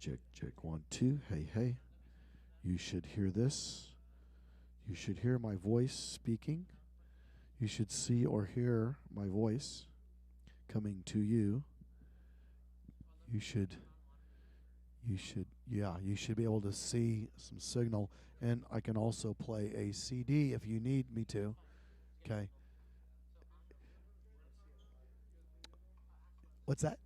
Check, check. 1, 2. Hey, hey. You should hear this. You should hear my voice speaking. You should see or hear my voice coming to you. You should, you should be able to see some signal. And I can also play a CD if you need me to. Okay. What's that?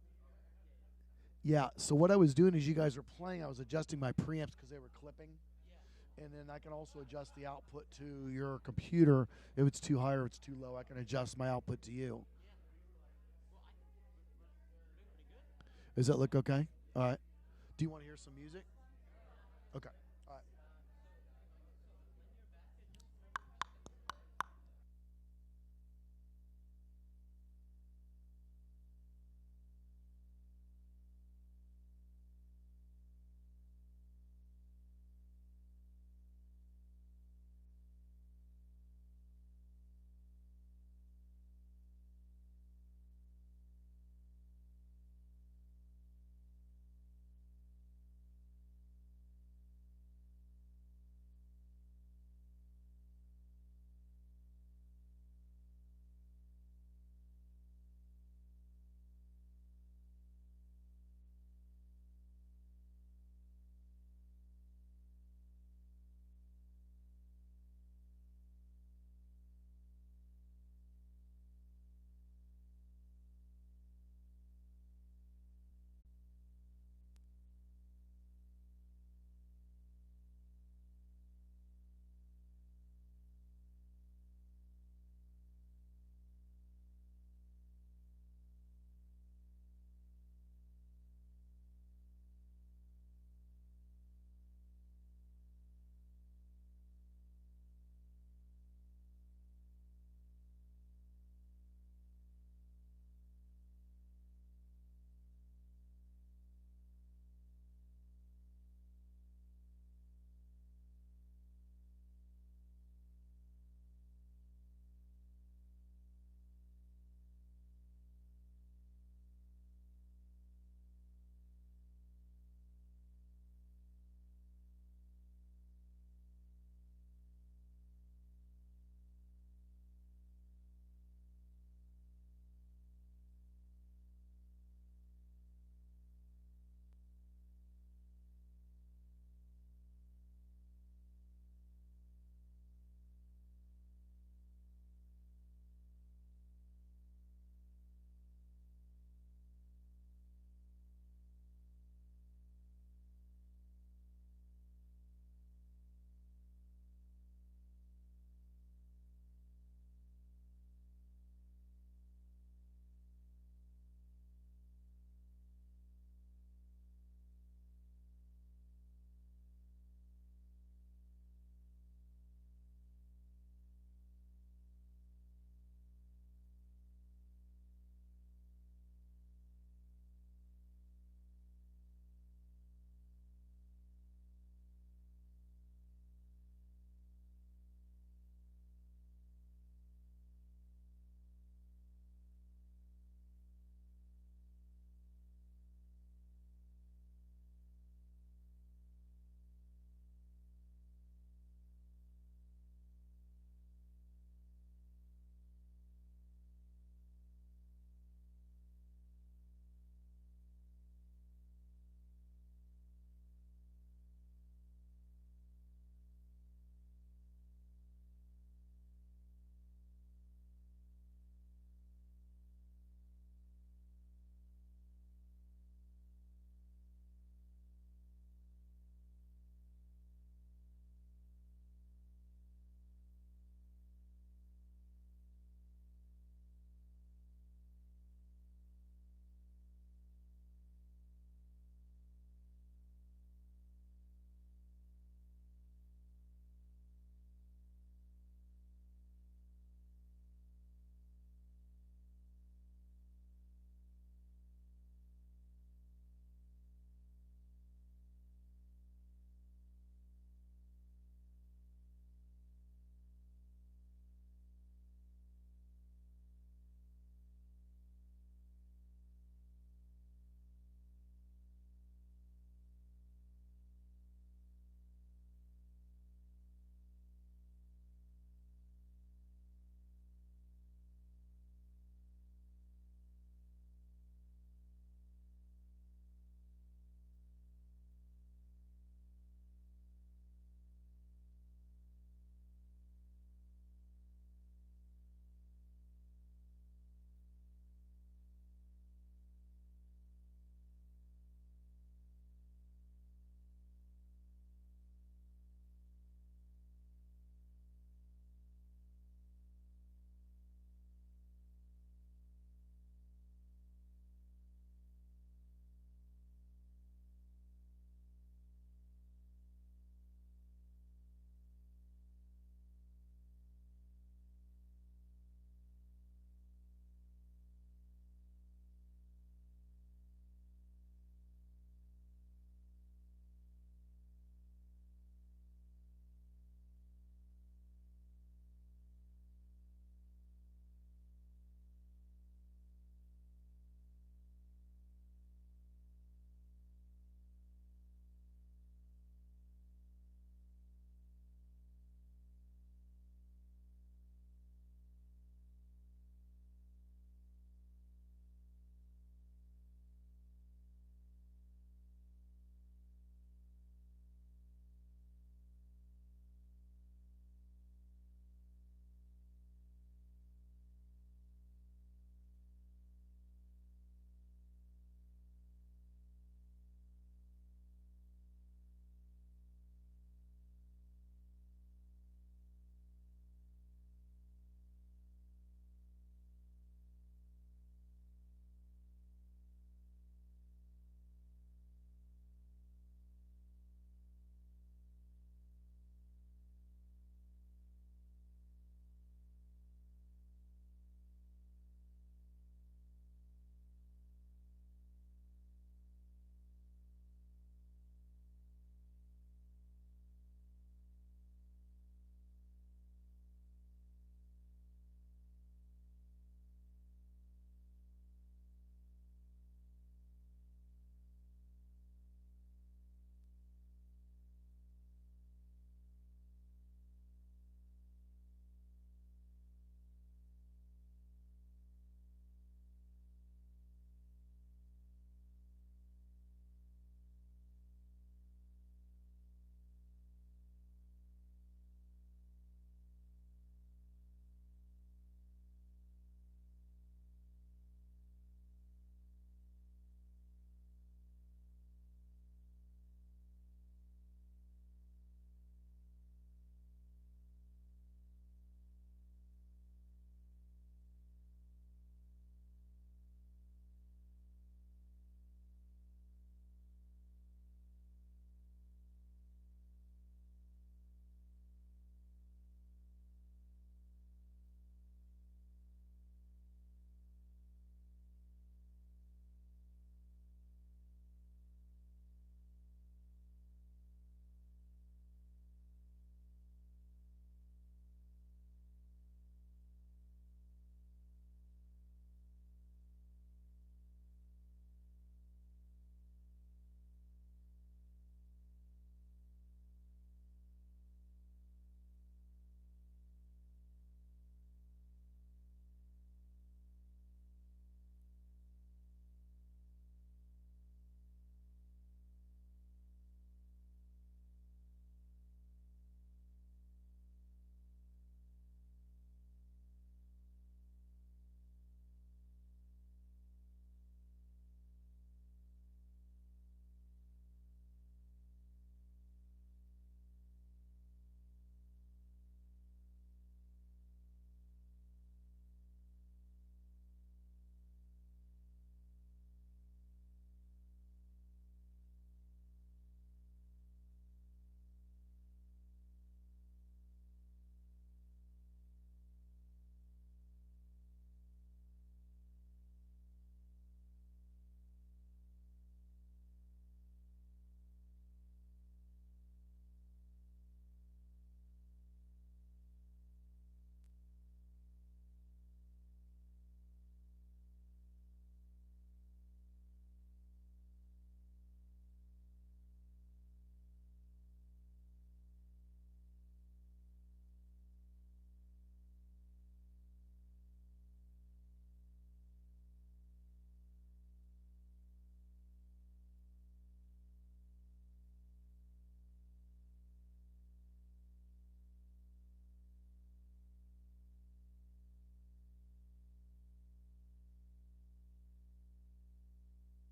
Yeah, so what I was doing is you guys were playing, I was adjusting my preamps because they were clipping. And then I can also adjust the output to your computer. If it's too high or it's too low, I can adjust my output to you. Does that look okay? All right. Do you want to hear some music? Okay. All right.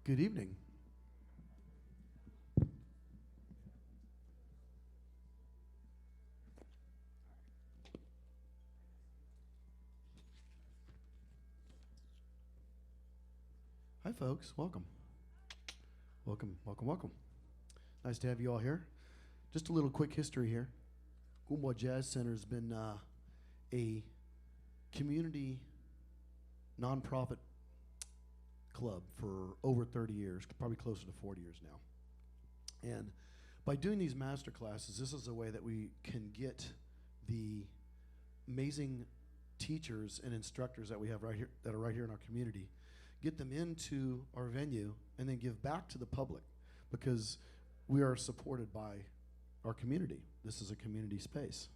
Good evening. Hi, folks. Welcome. Welcome, welcome, welcome. Nice to have you all here. Just a little quick history here. Kuumbwa Jazz Center has been a community nonprofit club for over 30 years, probably closer to 40 years now. And by doing these master classes, this is a way that we can get the amazing teachers and instructors that we have right here, that are right here in our community, get them into our venue and then give back to the public, because we are supported by our community. This is a community space.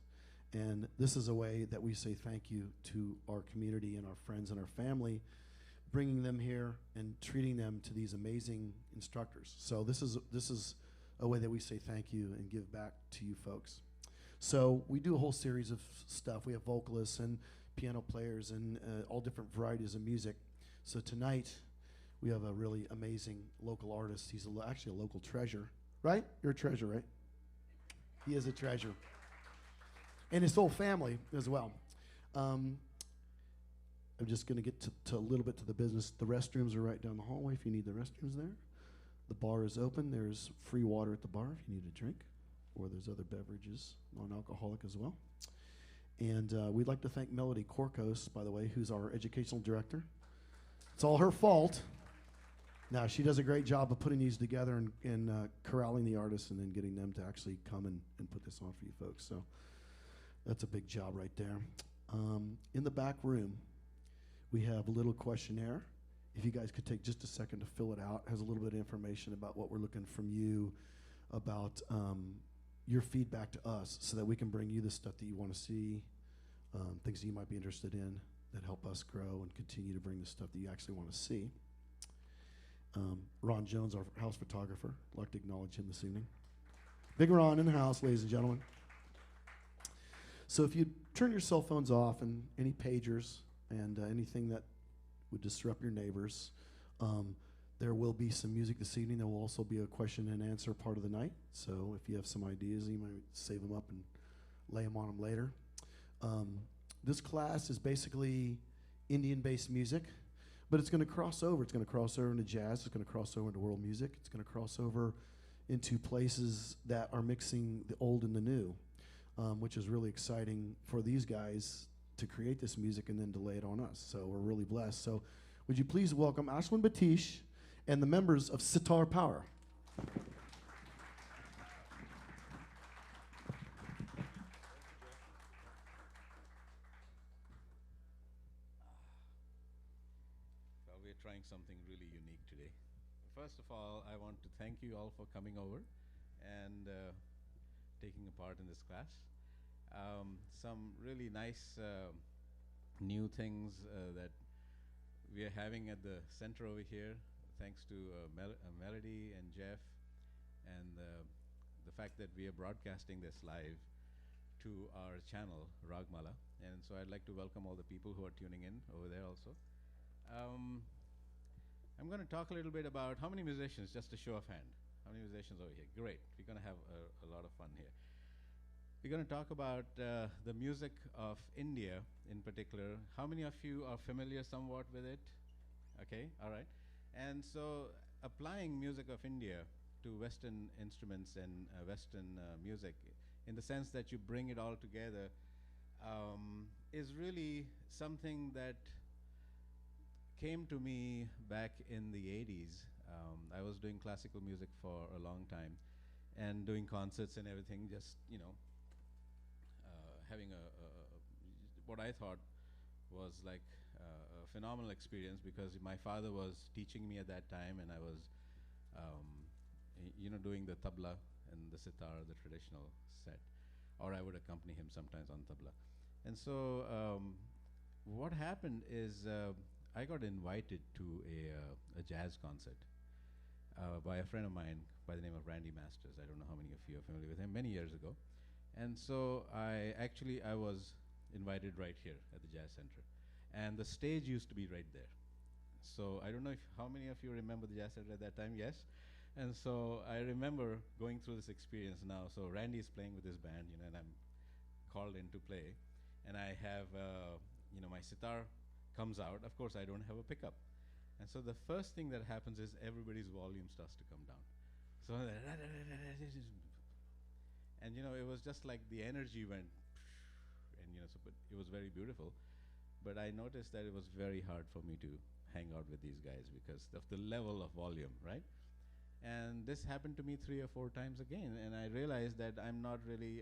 And this is a way that we say thank you to our community and our friends and our family, bringing them here and treating them to these amazing instructors. So this is a way that we say thank you and give back to you folks. So we do a whole series of stuff. We have vocalists and piano players and all different varieties of music. So tonight we have a really amazing local artist. He's actually a local treasure, right? You're a treasure, right? He is a treasure. And his whole family as well. I'm just going to get to a little bit to the business. The restrooms are right down the hallway if you need the restrooms there. The bar is open. There's free water at the bar if you need a drink, or there's other beverages, non-alcoholic as well. And we'd like to thank Melody Korkos, by the way, who's our educational director. It's all her fault. Now, she does a great job of putting these together and corralling the artists and then getting them to actually come and put this on for you folks. So that's a big job right there. In the back room, we have a little questionnaire. If you guys could take just a second to fill it out, it has a little bit of information about what we're looking from you, about your feedback to us, so that we can bring you the stuff that you want to see, things that you might be interested in that help us grow and continue to bring the stuff that you actually want to see. Ron Jones, our house photographer, I'd like to acknowledge him this evening. Big Ron in the house, ladies and gentlemen. So if you turn your cell phones off and any pagers and anything that would disrupt your neighbors, there will be some music this evening. There will also be a question and answer part of the night. So if you have some ideas, you might save them up and lay them on them later. This class is basically Indian-based music, but it's going to cross over. It's going to cross over into jazz. It's going to cross over into world music. It's going to cross over into places that are mixing the old and the new, which is really exciting for these guys to create this music and then to lay it on us. So we're really blessed. So would you please welcome Ashwin Batish and the members of Sitar Power. Well, we're trying something really unique today. First of all, I want to thank you all for coming over and taking a part in this class. Some really nice new things that we are having at the center over here, thanks to Melody and Jeff, and the fact that we are broadcasting this live to our channel, Ragmala. And so I'd like to welcome all the people who are tuning in over there also. I'm going to talk a little bit about how many musicians, just a show of hand. How many musicians over here? Great. We're going to have a lot of fun here. We're going to talk about the music of India in particular. How many of you are familiar somewhat with it? Okay, all right. And so applying music of India to Western instruments and Western music, in the sense that you bring it all together, is really something that came to me back in the 80s. I was doing classical music for a long time and doing concerts and everything, just, you know, having what I thought was like a phenomenal experience, because my father was teaching me at that time, and I was, you know, doing the tabla and the sitar, the traditional set, or I would accompany him sometimes on tabla. And so what happened is I got invited to a jazz concert by a friend of mine by the name of Randy Masters. I don't know how many of you are familiar with him, many years ago. And so I was invited right here at the Jazz Center. And the stage used to be right there. So I don't know if how many of you remember the Jazz Center at that time. Yes. And so I remember going through this experience now. So Randy is playing with his band, and I'm called in to play, and I have, my sitar comes out. Of course, I don't have a pickup, and so the first thing that happens is everybody's volume starts to come down. So, and it was just like the energy went, and so but it was very beautiful. But I noticed that it was very hard for me to hang out with these guys because of the level of volume, right? And this happened to me 3 or 4 times again, and I realized that I'm not really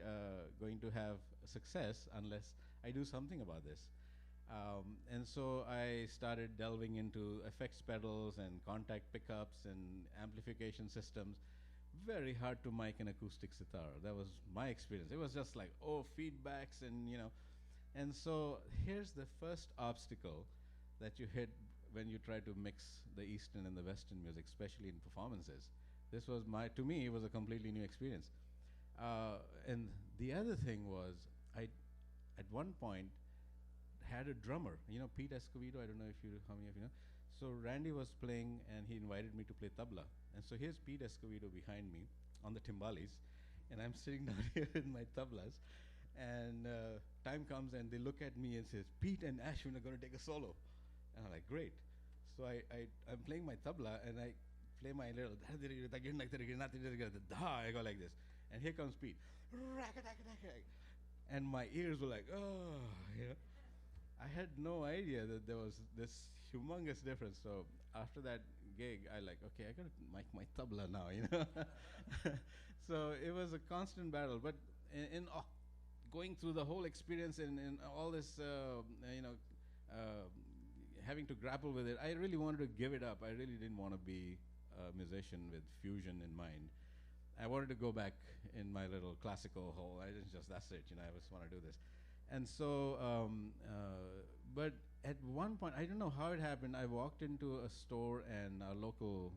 going to have success unless I do something about this. And so I started delving into effects pedals and contact pickups and amplification systems. Very hard to mic an acoustic sitar. That was my experience. It was just like, oh, feedbacks and. And so here's the first obstacle that you hit when you try to mix the Eastern and the Western music, especially in performances. This was to me, it was a completely new experience. And the other thing was, I, at one point, had a drummer, Pete Escovedo. I don't know how many of you know. So Randy was playing, and he invited me to play tabla. And so here's Pete Escovedo behind me on the timbales, and I'm sitting down here with my tablas. And time comes, and they look at me and says, Pete and Ashwin are going to take a solo. And I'm like, great. So I'm playing my tabla, and I play my little, I go like this. And here comes Pete. And my ears were like, oh. I had no idea that there was this humongous difference. So after that gig, I okay, I got to mic my tabla now. So it was a constant battle. But in going through the whole experience and all this, having to grapple with it, I really wanted to give it up. I really didn't want to be a musician with fusion in mind. I wanted to go back in my little classical hole. I didn't that's it, I just want to do this. And so, but at one point, I don't know how it happened, I walked into a store, and a local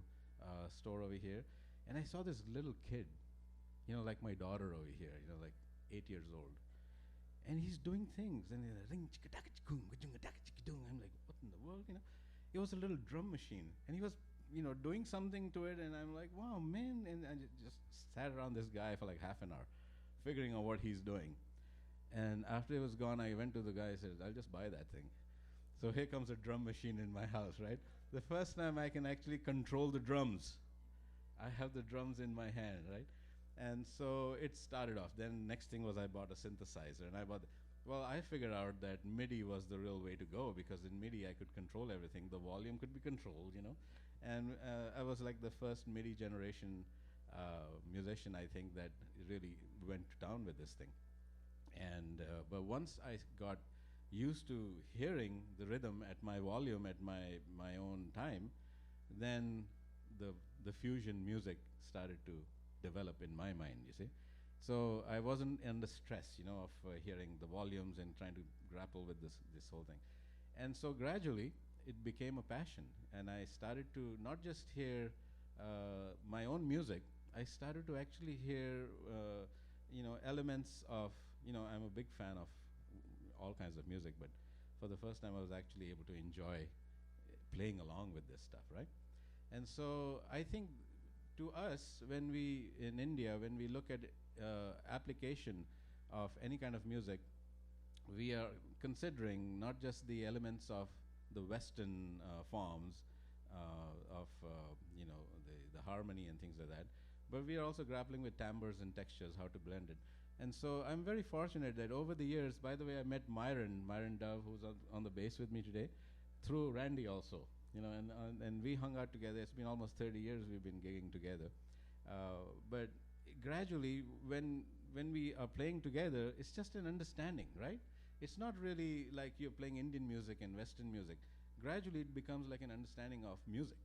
store over here, and I saw this little kid, like my daughter over here, like 8 years old. And he's doing things, and he's like, I'm like, what in the world, It was a little drum machine, and he was, doing something to it, and I'm like, wow, man, and I just sat around this guy for like half an hour, figuring out what he's doing. And after it was gone, I went to the guy and said, I'll just buy that thing. So here comes a drum machine in my house, right? The first time I can actually control the drums. I have the drums in my hand, right? And so it started off. Then next thing was I bought a synthesizer, and I figured out that MIDI was the real way to go, because in MIDI I could control everything. The volume could be controlled, And I was like the first MIDI generation musician, I think, that really went down with this thing. And but once I got used to hearing the rhythm at my volume at my own time, then the fusion music started to develop in my mind, you see. So I wasn't under stress, of hearing the volumes and trying to grapple with this whole thing. And so gradually it became a passion, and I started to not just hear my own music. I started to actually hear elements of, I'm a big fan of all kinds of music, but for the first time I was actually able to enjoy playing along with this stuff, right? And so I think to us, in India, when we look at application of any kind of music, we are considering not just the elements of the Western forms of the harmony and things like that, but we are also grappling with timbres and textures, how to blend it. And so I'm very fortunate that over the years, by the way, I met Myron Dove, who's on the bass with me today, through Randy also, and we hung out together. It's been almost 30 years we've been gigging together. But gradually, when we are playing together, it's just an understanding, right? It's not really like you're playing Indian music and Western music. Gradually, it becomes like an understanding of music.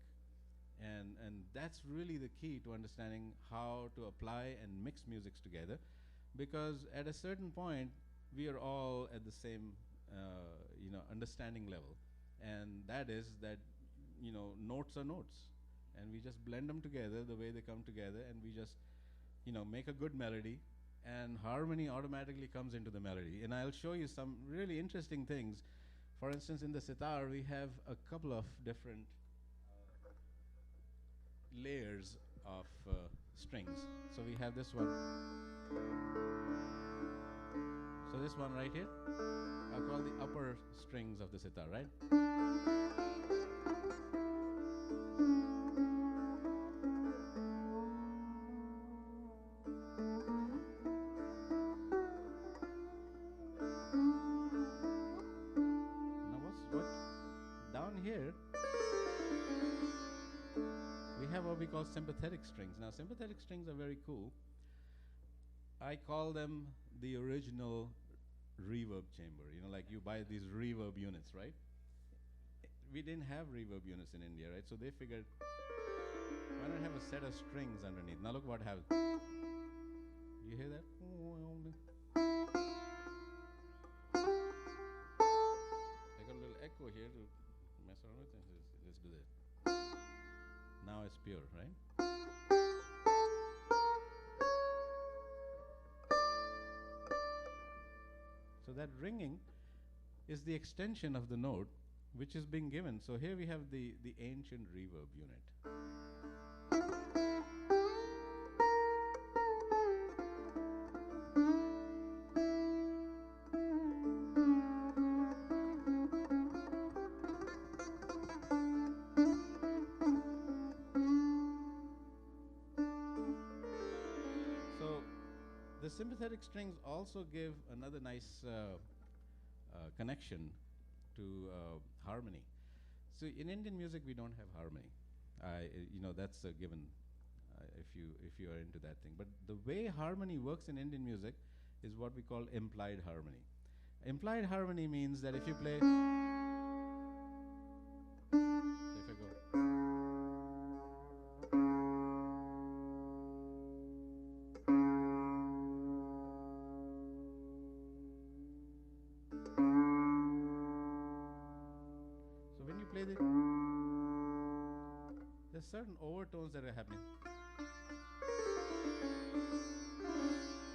And that's really the key to understanding how to apply and mix musics together. Because at a certain point, we are all at the same, understanding level, and that is that, notes are notes, and we just blend them together the way they come together, and we just, make a good melody, and harmony automatically comes into the melody. And I'll show you some really interesting things. For instance, in the sitar, we have a couple of different layers of strings. So we have this one. So this one right here, I call the upper strings of the sitar, right? Now what down here we have what we call sympathetic strings. Now sympathetic strings are very cool. I call them the original reverb chamber. You know, like you buy these reverb units, right? We didn't have reverb units in India, right? So they figured, why not have a set of strings underneath? Now look what happens. You hear that? I got a little echo here to mess around with. Let's do that. Now it's pure, right? So that ringing is the extension of the note which is being given. So here we have the ancient reverb unit. So the sympathetic strings also give another nice connection to harmony. So in Indian music, we don't have harmony. That's a given if you are into that thing. But the way harmony works in Indian music is what we call implied harmony. Implied harmony means that if you play, so if I go. So when you play this, there's certain overtones that are happening.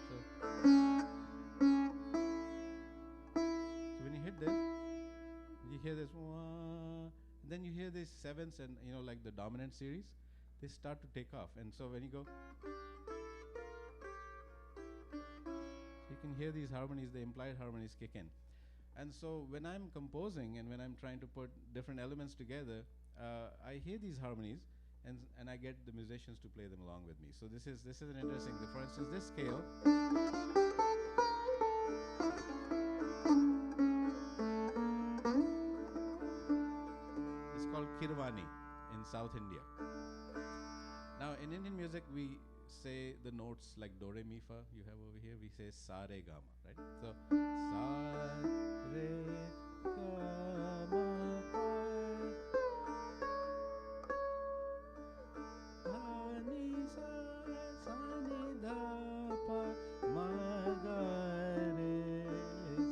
So when you hit this, you hear this, then you hear these sevenths and like the dominant series, they start to take off. And so when you go, you can hear these harmonies, the implied harmonies kick in. And so when I'm composing and when I'm trying to put different elements together, I hear these harmonies and I get the musicians to play them along with me. So this is an interesting thing. For instance, this scale. It's called Kirwani in South India. Now in Indian music we say the notes like do re mi fa you have over here, we say sa re ga ma, right? So sa re ga ma pa dha ni sa sa ni dha pa ma ga re sa.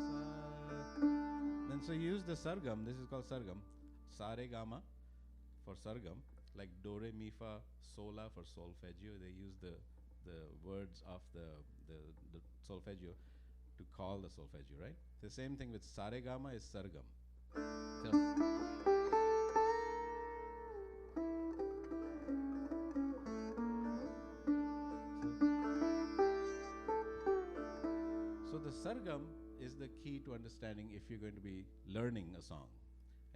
Then so you use the sargam. This is called sargam. Sa re ga ma for sargam, like do re mi fa sola for solfeggio. They use the words of the solfeggio to call the solfeggio, right? The same thing with saregama is sargam. So the sargam is the key to understanding if you're going to be learning a song.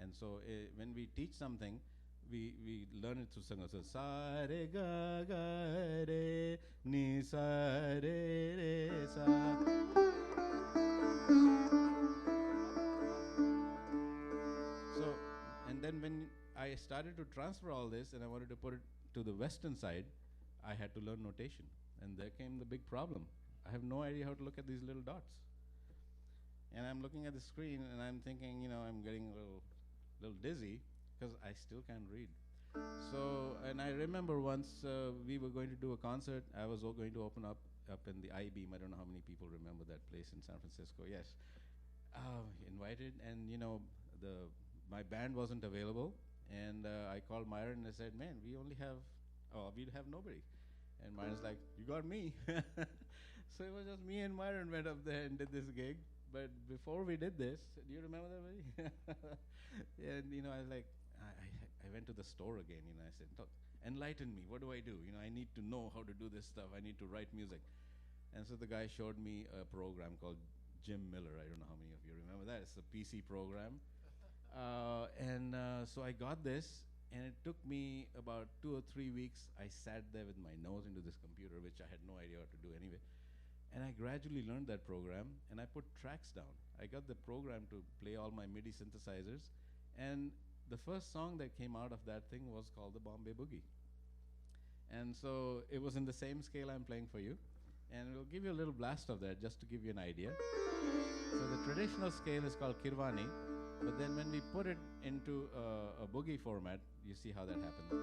And so when we teach something, we learn it through sargam. So sa re ga ga re ni sa re re sa. So and then when I started to transfer all this and I wanted to put it to the western side, I had to learn notation. And there came the big problem. I have no idea how to look at these little dots. And I'm looking at the screen and I'm thinking, I'm getting a little dizzy because I still can't read. So, and I remember once we were going to do a concert. I was going to open up in the I-Beam. I don't know how many people remember that place in San Francisco. Yes, invited, and my band wasn't available, and I called Myron and I said, "Man, we have nobody." And Myron's like, "You got me." So it was just me and Myron went up there and did this gig. but before we did this, do you remember that movie? And I was like, I went to the store again. I said, "Look, enlighten me. What do I do? I need to know how to do this stuff. I need to write music." And so the guy showed me a program called Jim Miller. I don't know how many of you remember that. It's a PC program. And so I got this, and it took me about 2 or 3 weeks. I sat there with my nose into this computer, which I had no idea what to do anyway. And I gradually learned that program, and I put tracks down. I got the program to play all my MIDI synthesizers, and the first song that came out of that thing was called the Bombay Boogie. And so it was in the same scale I'm playing for you. And we'll give you a little blast of that just to give you an idea. So the traditional scale is called Kirwani, but then when we put it into a boogie format, you see how that happens.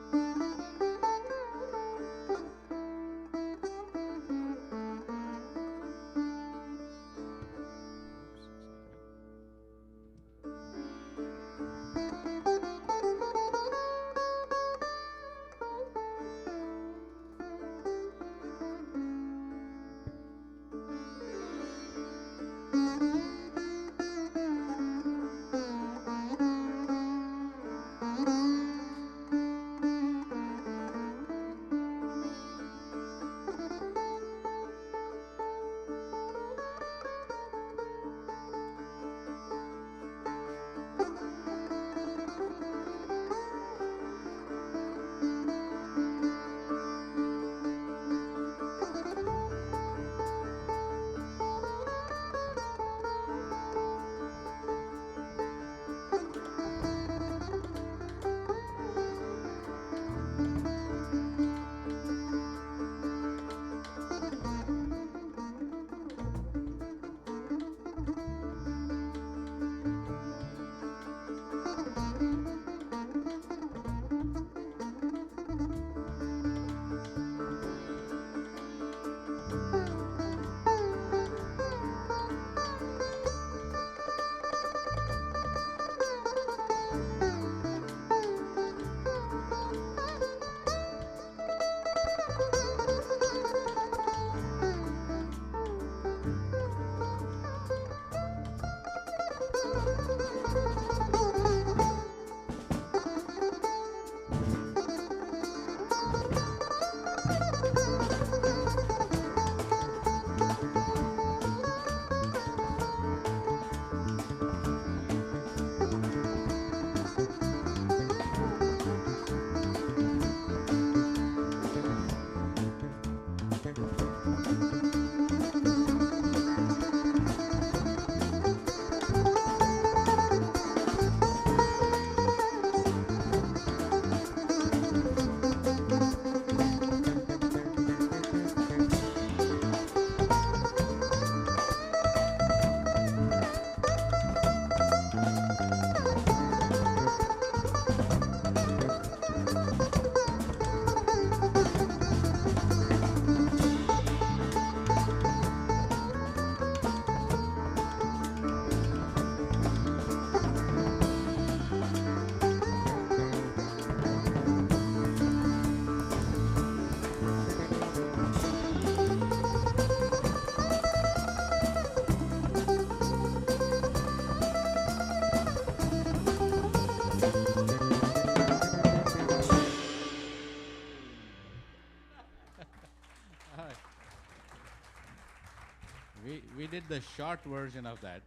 We did the short version of that.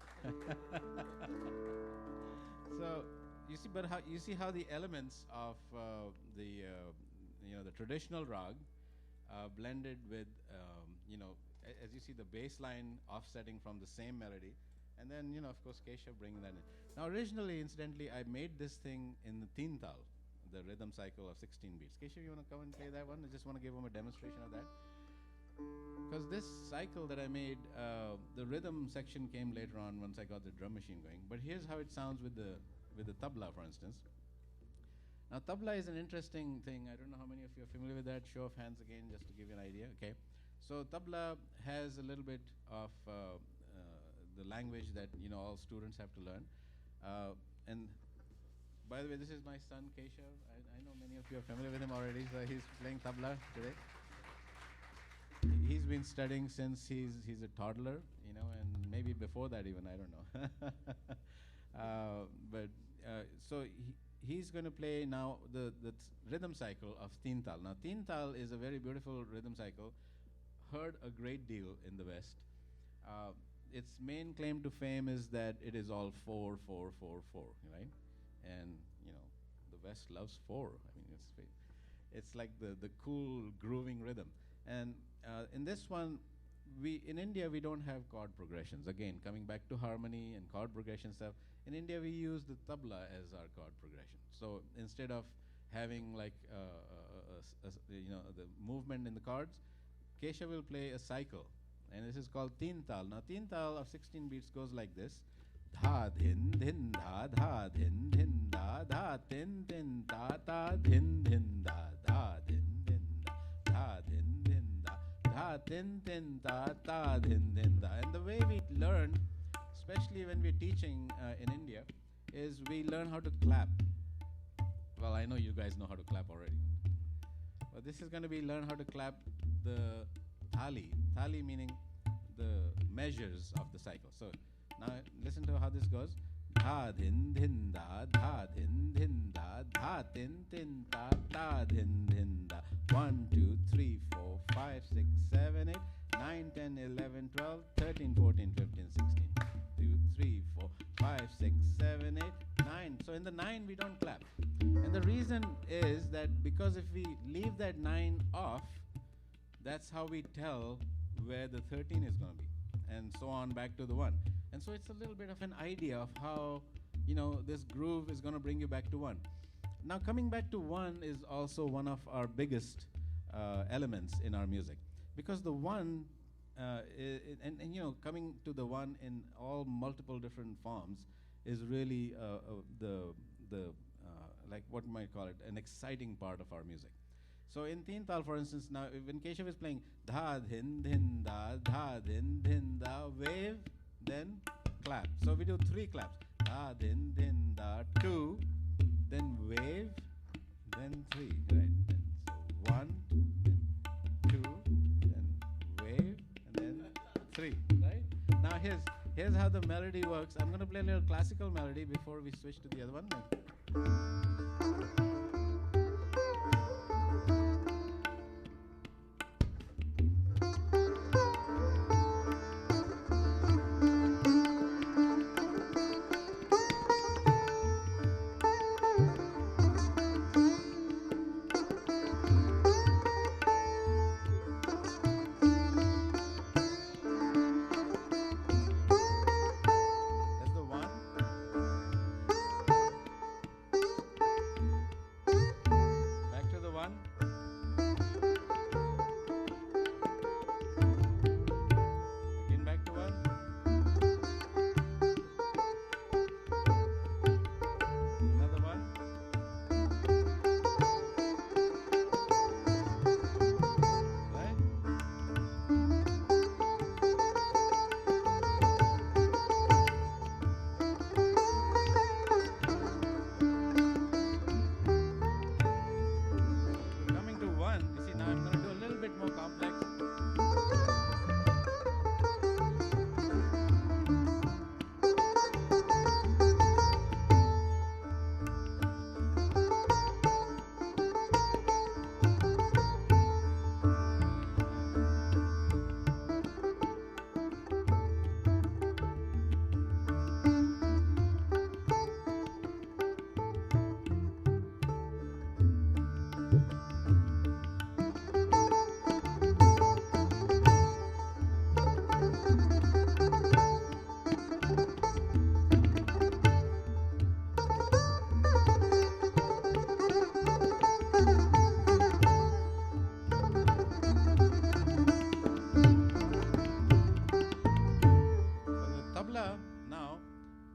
So you see how the elements of the traditional rag blended with as you see the bass line offsetting from the same melody, and then of course Keshav bringing that in. Now originally, incidentally, I made this thing in the teen tal, the rhythm cycle of 16 beats. Keshav, you want to come and play that one? I just want to give him a demonstration of that. Because this cycle that I made, the rhythm section came later on once I got the drum machine going. But here's how it sounds with the tabla, for instance. Now, tabla is an interesting thing. I don't know how many of you are familiar with that. Show of hands again, just to give you an idea. Okay. So tabla has a little bit of the language that all students have to learn. And by the way, this is my son Keshav. I know many of you are familiar with him already. So he's playing tabla today. He's been studying since he's a toddler, and maybe before that even, I don't know. But so he's going to play now the rhythm cycle of Teen Tal. Now, Teen Tal is a very beautiful rhythm cycle, heard a great deal in the West. Uh, its main claim to fame is that it is all 4 4 4 4, right? And you know, the West loves four. I mean, it's like the cool grooving rhythm. And in this one, we in India we don't have chord progressions. Again, coming back to harmony and chord progression stuff, in India we use the tabla as our chord progression. So instead of having like you know, the movement in the chords, Kesha will play a cycle, and this is called Teen Tal. Now, Teen Tal of 16 beats goes like this: dha dhin dhin dha dhin dhin dha tin tin ta dhin dhin dha dhin dhin dha dhin dhin dha tin tin ta dhin dhin da. And the way we learn, especially when we're teaching in India, is we learn how to clap. Well, I know you guys know how to clap already, but this is going to be learn how to clap the thali. Thali meaning the measures of the cycle. So now listen to how this goes. Dha dhin dhin da, dha dhin dhin da, dha tin tin ta dhin dhin da. 1 2 3 4 5 6 7 8 9 10 11 12 13 14 15 16 2 3 4 5 6 7 8 9. So in the 9 we don't clap. And the reason is that because if we leave that 9 off, that's how we tell where the 13 is going to be, and so on back to the 1. And so it's a little bit of an idea of how, you know, this groove is going to bring you back to 1. Now, coming back to 1 is also one of our biggest elements in our music, because the 1 and you know, coming to the 1 in all multiple different forms is really the like what you might call it, an exciting part of our music. So in Teen Tal, for instance, now when Keshav is playing dha dhin dhin da, wave, then clap. So we do 3 claps. Dha dhin dhin da, 2, then wave, then 3, right? So 1, then 2, then wave, and then 3, right? Now here's how the melody works. I'm going to play a little classical melody before we switch to the other one.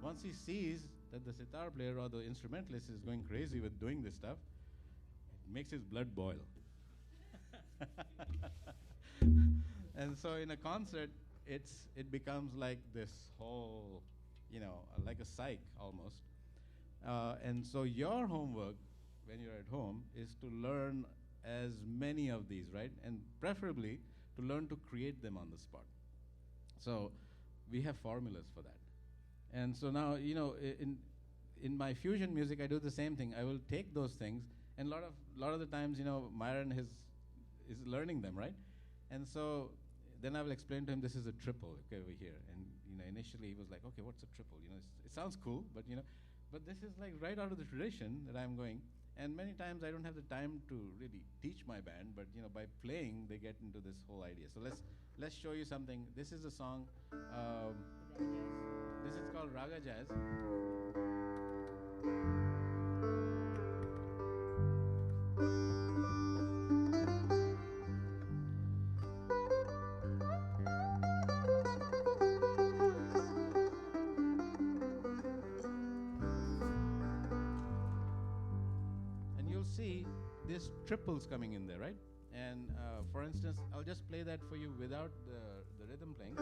Once he sees that the sitar player or the instrumentalist is going crazy with doing this stuff, it makes his blood boil. And so in a concert, it becomes like this whole, you know, like a psych almost. And so your homework when you're at home is to learn as many of these, right? And preferably to learn to create them on the spot. So we have formulas for that. And so now, in my fusion music, I do the same thing. I will take those things, and lot of the times, Myron is learning them, right? And so then I will explain to him this is a triple, okay, over here. And initially he was like, okay, what's a triple? It sounds cool, but this is like right out of the tradition that I'm going. And many times I don't have the time to really teach my band, but by playing they get into this whole idea. So let's show you something. This is a song. This is called Raga Jazz. And you'll see there's triples coming in there, right? And for instance, I'll just play that for you without the rhythm playing.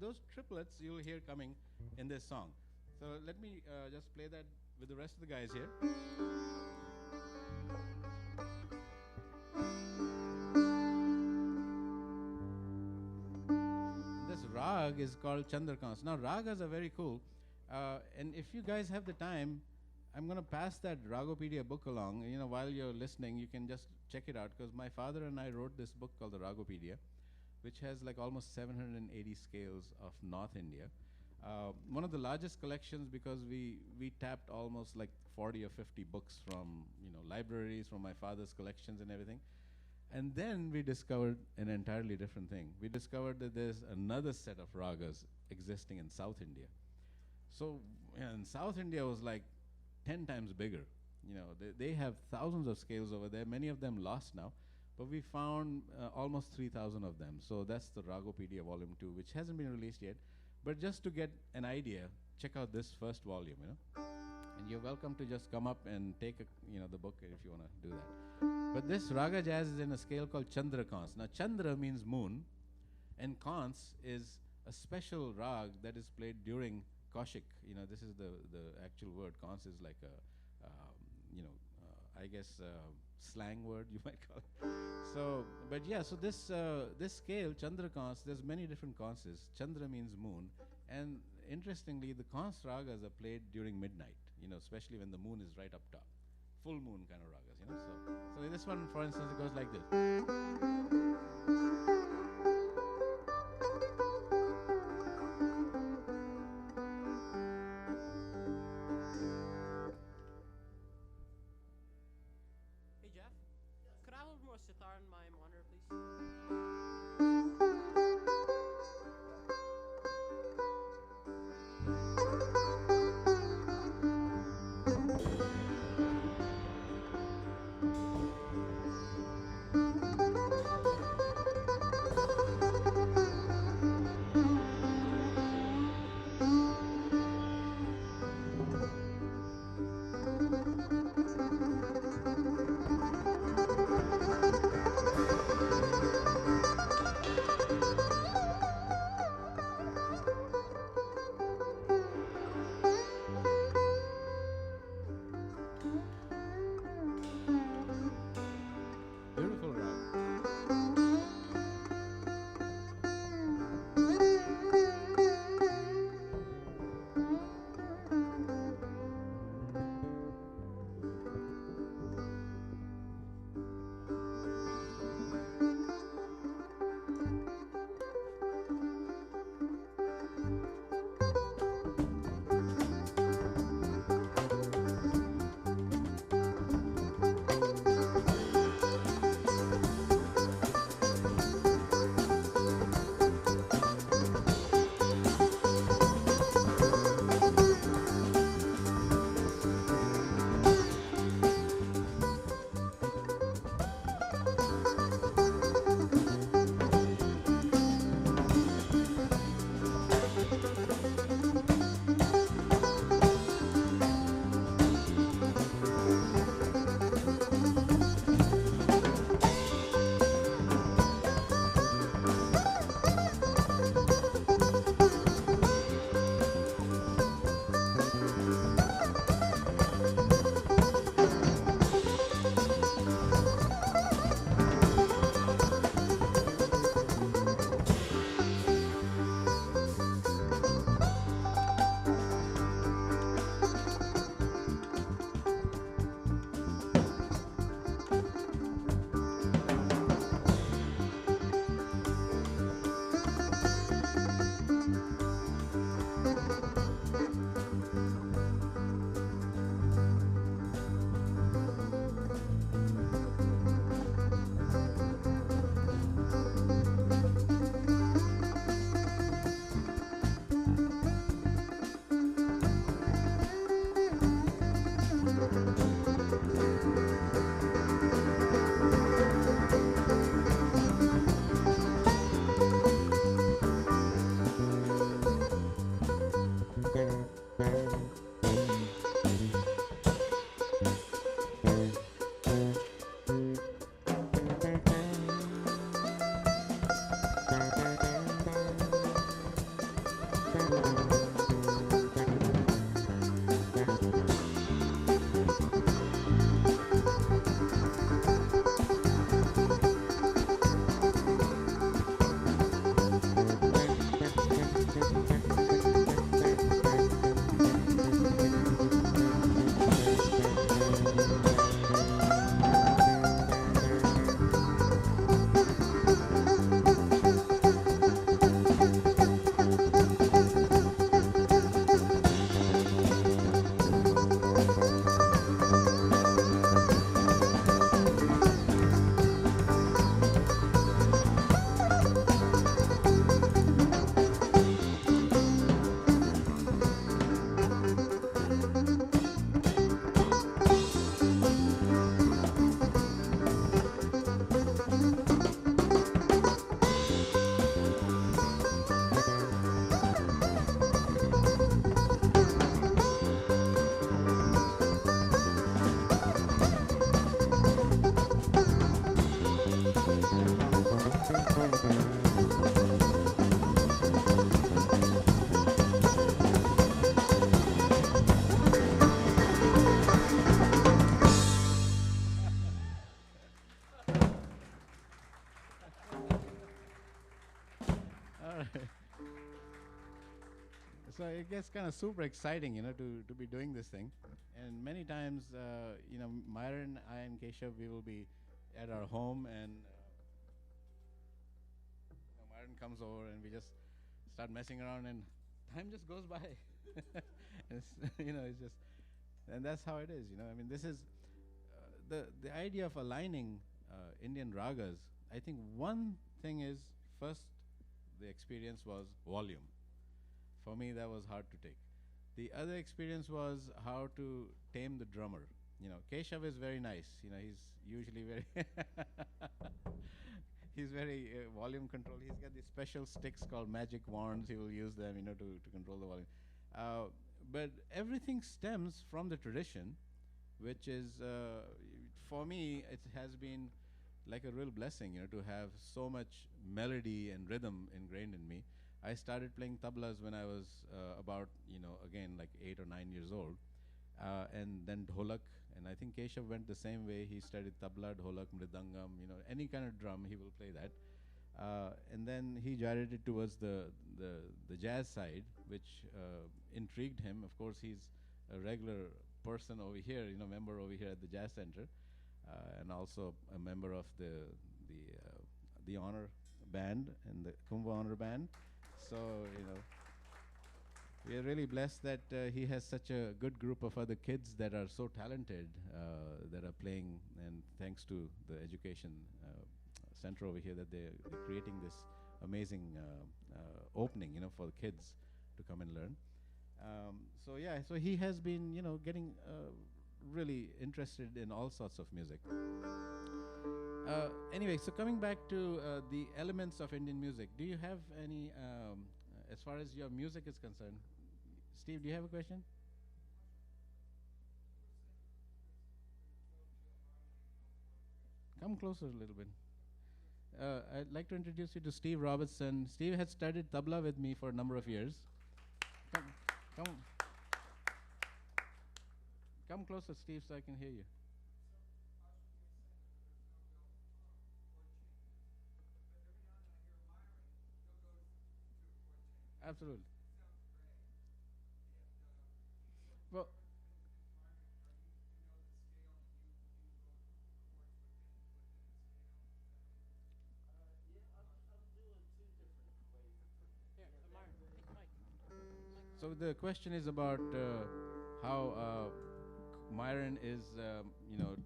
Those triplets you'll hear coming in this song. So let me just play that with the rest of the guys here. This rag is called Chandrakans. Now ragas are very cool, and if you guys have the time, I'm going to pass that Ragopedia book along. While you're listening, you can just check it out, because my father and I wrote this book called the Ragopedia, which has like almost 780 scales of North India. One of the largest collections, because we tapped almost like 40 or 50 books from libraries, from my father's collections and everything. And then we discovered an entirely different thing. We discovered that there's another set of ragas existing in South India. So in South India was like 10 times bigger. They have thousands of scales over there, many of them lost now. But we found almost 3,000 of them. So that's the Ragopedia Volume 2, which hasn't been released yet. But just to get an idea, check out this first volume, And you're welcome to just come up and take the book if you want to do that. But this Raga Jazz is in a scale called Chandrakans. Now Chandra means moon, and Kans is a special rag that is played during Kaushik. This is the actual word. Kans is like a, I guess, slang word you might call it. So, but yeah, so this scale, Chandrakans, there's many different kanses. Chandra means moon, and interestingly, the kans ragas are played during midnight, especially when the moon is right up top. Full moon kind of ragas, So this one, for instance, it goes like this. Could I have more sitar in my monitor, please? So it gets kind of super exciting, to be doing this thing. And many times, Myron, I, and Keshav, we will be at our home, and Myron comes over, and we just start messing around, and time just goes by. It's just, and that's how it is. I mean, this is the idea of aligning Indian ragas. I think one thing is, first, the experience was volume. For me, that was hard to take. The other experience was how to tame the drummer. Keshav is very nice. He's usually very he's very volume control. He's got these special sticks called magic wands. He will use them, to control the volume. But everything stems from the tradition, which is, for me, it has been like a real blessing, to have so much melody and rhythm ingrained in me. I started playing tablas when I was about, again, like 8 or 9 years old. And then dholak, and I think Keshav went the same way. He studied tabla, dholak, mridangam, any kind of drum, he will play that. And then he gyrated towards the jazz side, which intrigued him. Of course, he's a regular person over here, member over here at the Jazz Center, and also a member of the honor band and the Kuumbwa honor band. So, we are really blessed that he has such a good group of other kids that are so talented, that are playing, and thanks to the education center over here, that they're creating this amazing opening, for the kids to come and learn. So he has been, getting really interested in all sorts of music. Anyway, so coming back to the elements of Indian music, do you have any, as far as your music is concerned? Steve, do you have a question? Come closer a little bit. I'd like to introduce you to Steve Robertson. Steve has studied tabla with me for a number of years. Come, come closer, Steve, so I can hear you. Absolutely. Well, Here, Myron, take the mic. so the question is about how Myron is,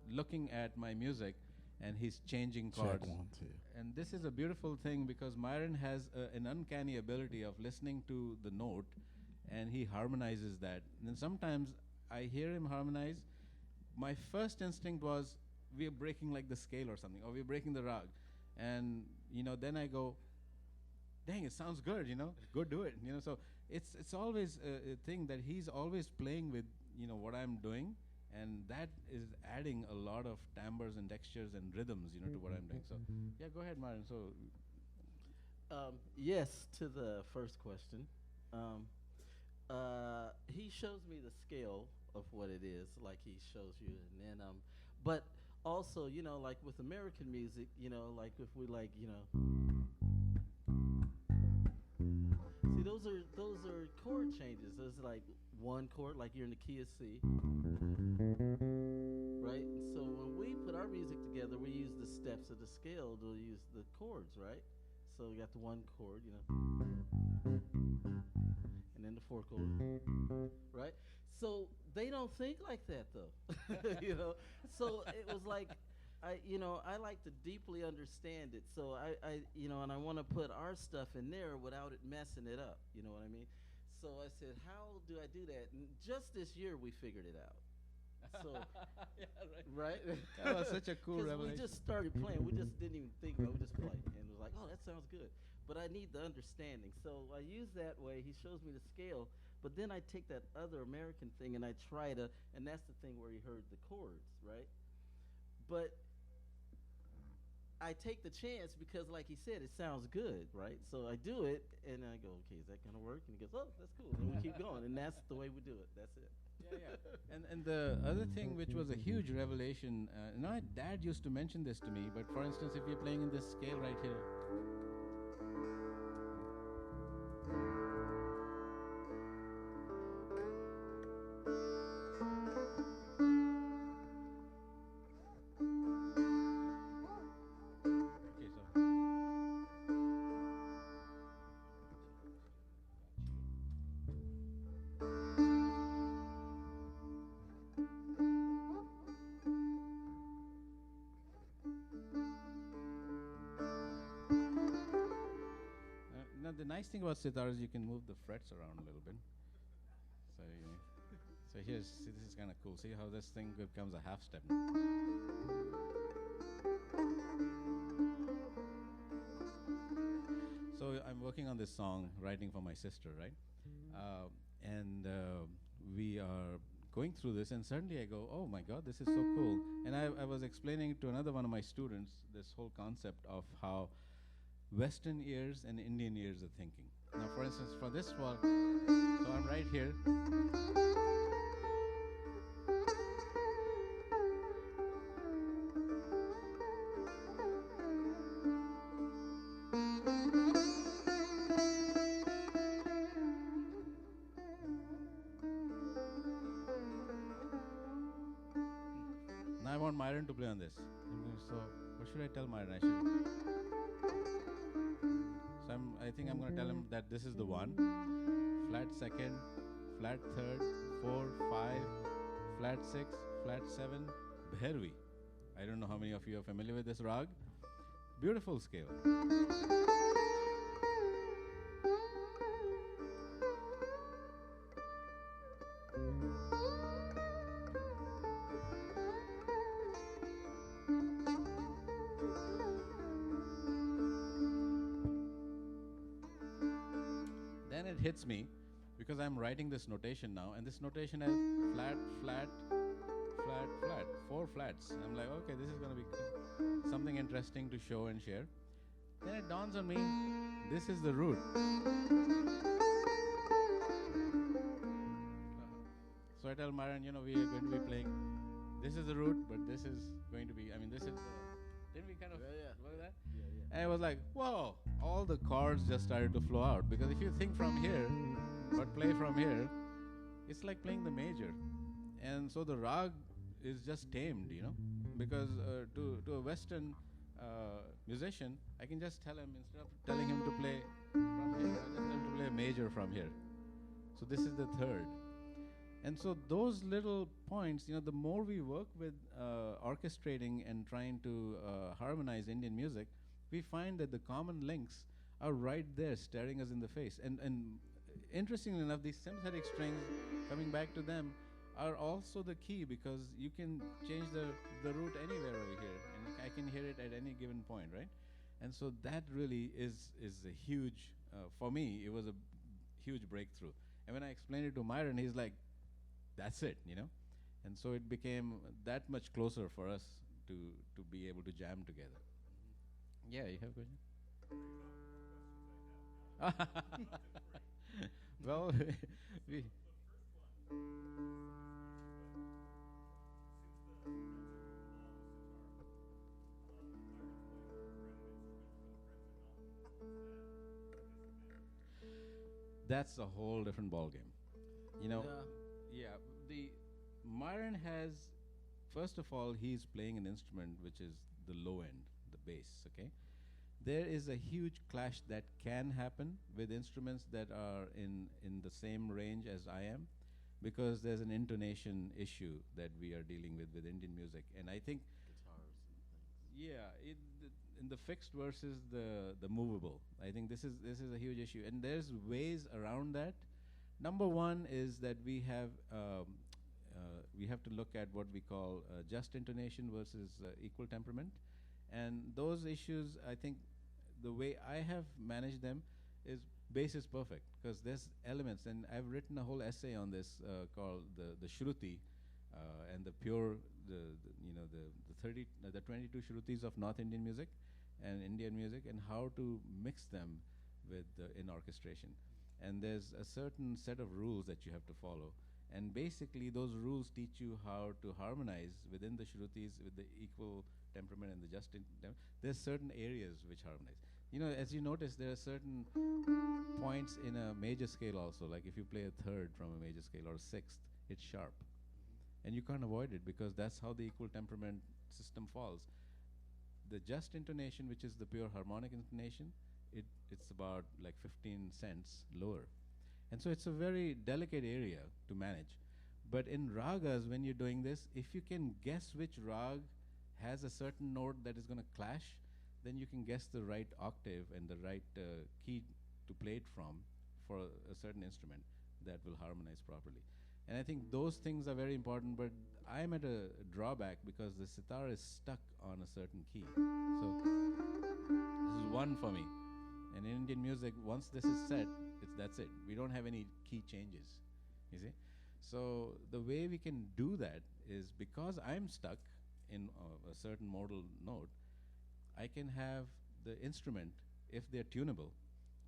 looking at my music, and he's changing chords. Check 1, 2. And this is a beautiful thing, because Myron has an uncanny ability of listening to the note, and he harmonizes that. And then sometimes I hear him harmonize. My first instinct was, we're breaking like the scale or something, or we're breaking the rag. And, then I go, dang, it sounds good, go do it. So it's always a thing that he's always playing with, what I'm doing. And that is adding a lot of timbres and textures and rhythms, to what I'm doing. So, yeah, go ahead, Myron. So, Yes, to the first question. He shows me the scale of what it is, like he shows you, and then, but also, like with American music, like if we like, see, those are chord changes. There's like one chord, like you're in the key of C, right? And so when we put our music together, we use the steps of the scale to use the chords, right? So we got the one chord, and then the four chord, right? So they don't think like that though, So it was like, I like to deeply understand it. So I and I want to put our stuff in there without it messing it up. You know what I mean? So I said, how do I do that? And just this year we figured it out. So, yeah, right? That was such a cool 'Cause revelation. we just started playing. We just didn't even think about it. We just played. And it was like, oh, that sounds good. But I need the understanding. So I use that way. He shows me the scale. But then I take that other American thing and I try to, and that's the thing where he heard the chords, right? But I take the chance because, like he said, it sounds good, right? So I do it, and I go, okay, is that going to work? And he goes, oh, that's cool. And we keep going, and that's the way we do it. That's it. Yeah. And the other thing, which was a huge revelation, my dad used to mention this to me, but for instance, if you're playing in this scale right here, nice thing about sitar is you can move the frets around a little bit. So, so here's, see, this is kind of cool. See how this thing becomes a half step. So I'm working on this song, writing for my sister, right? And we are going through this, and suddenly I go, oh my God, this is so cool. And I was explaining to another one of my students this whole concept of how Western ears and Indian ears are thinking. Now, for instance, for this one, so I'm right here. Now I want Myron to play on this. So what should I tell Myron? I should. So I think I'm going to tell him that this is the one, flat second, flat third, 4, 5, flat 6, flat 7, Bhairavi. I don't know how many of you are familiar with this rag. Beautiful scale. Then it hits me because I'm writing this notation now, and this notation has flat, flat, flat, flat, 4 flats. I'm like, okay, this is going to be something interesting to show and share. Then it dawns on me, this is the root. So I tell Myron, we are going to be playing, this is the root, but this is going to be, this is, didn't we kind of look at that? And I was like, whoa, all the chords just started to flow out. Because if you think from here, but play from here, it's like playing the major. And so the rag is just tamed, because to a Western musician, I can just tell him, instead of telling him to play from here, I just tell him to play a major from here. So this is the third. And so those little points, the more we work with orchestrating and trying to harmonize Indian music, we find that the common links are right there staring us in the face. And interestingly enough, these sympathetic strings, coming back to them, are also the key, because you can change the root anywhere over here, and I can hear it at any given point, right? And so that really is a huge, for me, it was a huge breakthrough. And when I explained it to Myron, he's like, that's it, And so it became that much closer for us to be able to jam together. Yeah, you have a question? Well, we. That's a whole different ballgame. Yeah, the Myron has, first of all, he's playing an instrument which is the low end, the bass, okay? There is a huge clash that can happen with instruments that are in the same range as I am, because there's an intonation issue that we are dealing with Indian music. And I think Guitars and things. yeah, in the fixed versus the movable, I think this is a huge issue, and there's ways around that. Number one is that we have to look at what we call just intonation versus equal temperament, and those issues, I think, the way I have managed them is bass is perfect, because there's elements, and I've written a whole essay on this called the Shruti and the pure the 22 Shrutis of North Indian music and Indian music, and how to mix them with in orchestration. And there's a certain set of rules that you have to follow, and basically those rules teach you how to harmonize within the Shrutis with the equal temperament and the just there's certain areas which harmonize. As you notice, there are certain points in a major scale also, like if you play a third from a major scale or a sixth, it's sharp. And you can't avoid it, because that's how the equal temperament system falls. The just intonation, which is the pure harmonic intonation, it's about like 15 cents lower. And so it's a very delicate area to manage. But in ragas, when you're doing this, if you can guess which rag has a certain note that is going to clash, then you can guess the right octave and the right key to play it from for a certain instrument that will harmonize properly. And I think those things are very important, but I'm at a drawback because the sitar is stuck on a certain key. So this is one for me. And in Indian music, once this is set, that's it. We don't have any key changes, you see. So the way we can do that is because I'm stuck in a certain modal note, I can have the instrument, if they're tunable,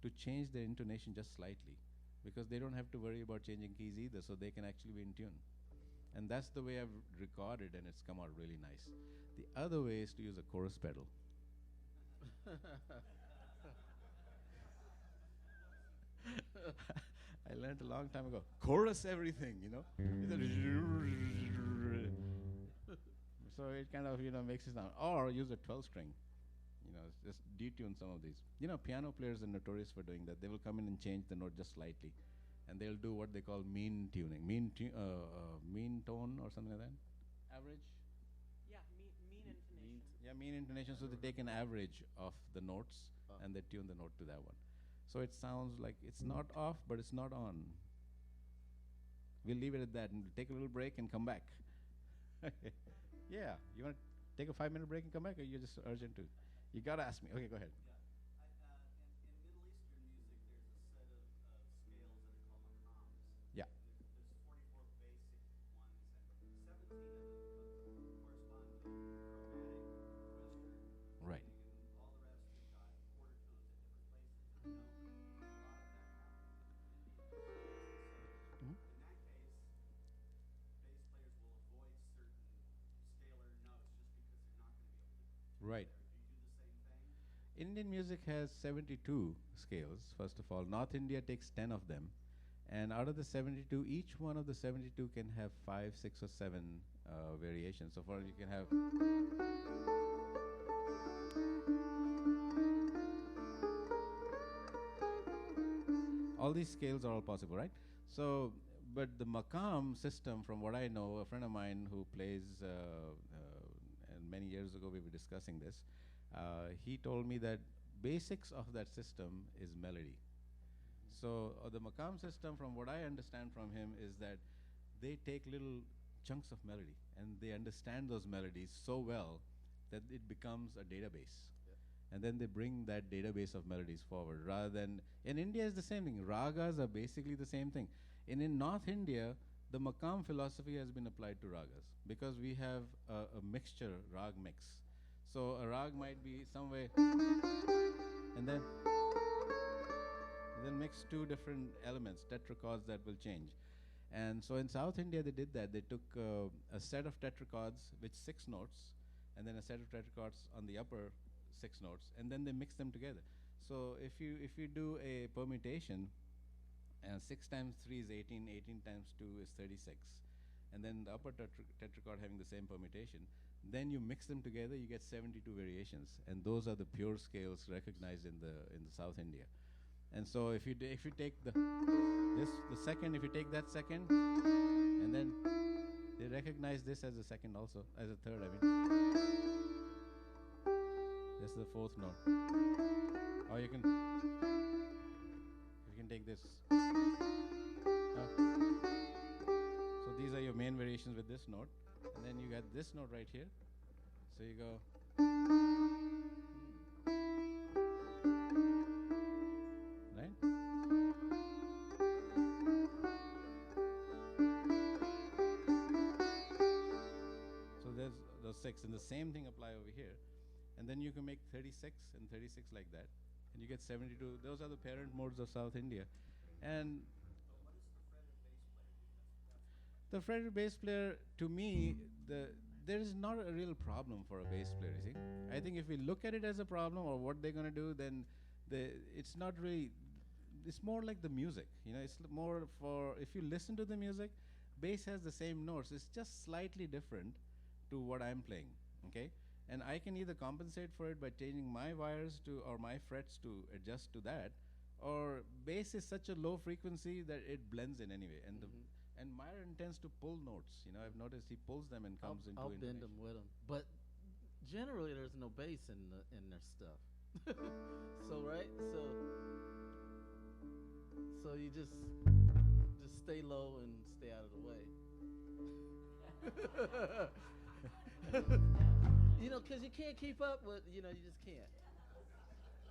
to change their intonation just slightly, because they don't have to worry about changing keys either, so they can actually be in tune. And that's the way I've recorded, and it's come out really nice. The other way is to use a chorus pedal. I learned a long time ago. Chorus everything, you know. So it kind of, makes it sound. Or use a 12-string. Just detune some of these. Piano players are notorious for doing that. They will come in and change the note just slightly, and they'll do what they call mean tuning, mean tone or something like that. Average. Yeah, mean intonation. Yeah, mean intonation, so they take an average of the notes and they tune the note to that one. So it sounds like it's not off, but it's not on. We'll leave it at that and take a little break and come back. Yeah, you want to take a 5-minute break and come back, or you're just urgent to? You got to ask me. Okay, go ahead. Yeah. Right. Right. Indian music has 72 scales, first of all. North India takes 10 of them. And out of the 72, each one of the 72 can have 5, 6, or 7 variations. So far, you can have. All these scales are all possible, right? So, but the maqam system, from what I know, a friend of mine who plays, and many years ago we were discussing this, he told me that basics of that system is melody. So the maqam system, from what I understand from him, is that they take little chunks of melody and they understand those melodies so well that it becomes a database. And then they bring that database of melodies forward, rather than, in India is the same thing. Ragas are basically the same thing. In North India, the maqam philosophy has been applied to ragas because we have a mixture, rag mix. So a rag might be some way, and then mix two different elements, tetrachords that will change. And so in South India they did that. They took a set of tetrachords with 6 notes, and then a set of tetrachords on the upper 6 notes, and then they mix them together. So if you do a permutation, 6 times 3 is 18, 18 times 2 is 36, and then the upper tetrachord having the same permutation, then you mix them together, you get 72 variations, and those are the pure scales recognized in the South India. And so if you take the second, if you take that second, and then they recognize this as a second also, as a third, I mean. This is the 4th note. Or you can take this. So these are your main variations with this note, and then you got this note right here. So you go. Right? So there's those 6, and the same thing apply over here. And then you can make 36 and 36 like that, and you get 72. Those are the parent modes of South India. And the fretted bass player, to me, there is not a real problem for a bass player, you see. I think if we look at it as a problem or what they're going to do, then it's not really, it's more like the music. It's more for, if you listen to the music, bass has the same notes. It's just slightly different to what I'm playing, okay? And I can either compensate for it by changing my wires or my frets to adjust to that, or bass is such a low frequency that it blends in anyway. And and Myron tends to pull notes. I've noticed he pulls them and comes into I'll intonation. bend them with them, but generally there's no bass in their stuff. So So you just stay low and stay out of the way. You know, because you can't keep up with, you know, you just can't.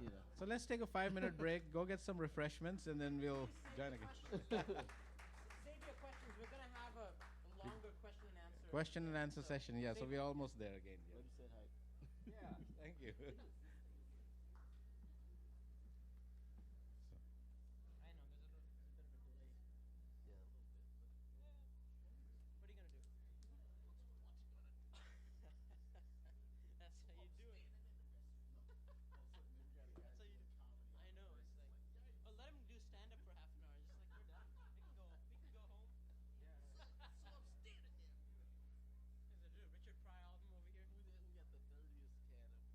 You know. So let's take a 5-minute break, go get some refreshments, and then we'll join again. Save your questions. We're going to have a longer question and answer. Question and answer session, yeah, so we're almost there again. Let me say hi. Yeah, thank you. I know, there's a bit of a delay. Yeah, a little bit. What are you going to do? That's how you do it. That's how you do. I know. It's like, oh, let him do stand up for half an hour. Just like we're done. We can go home. So I'm standing there. There's a Richard Pryor album over here. We got the dirtiest cat up here.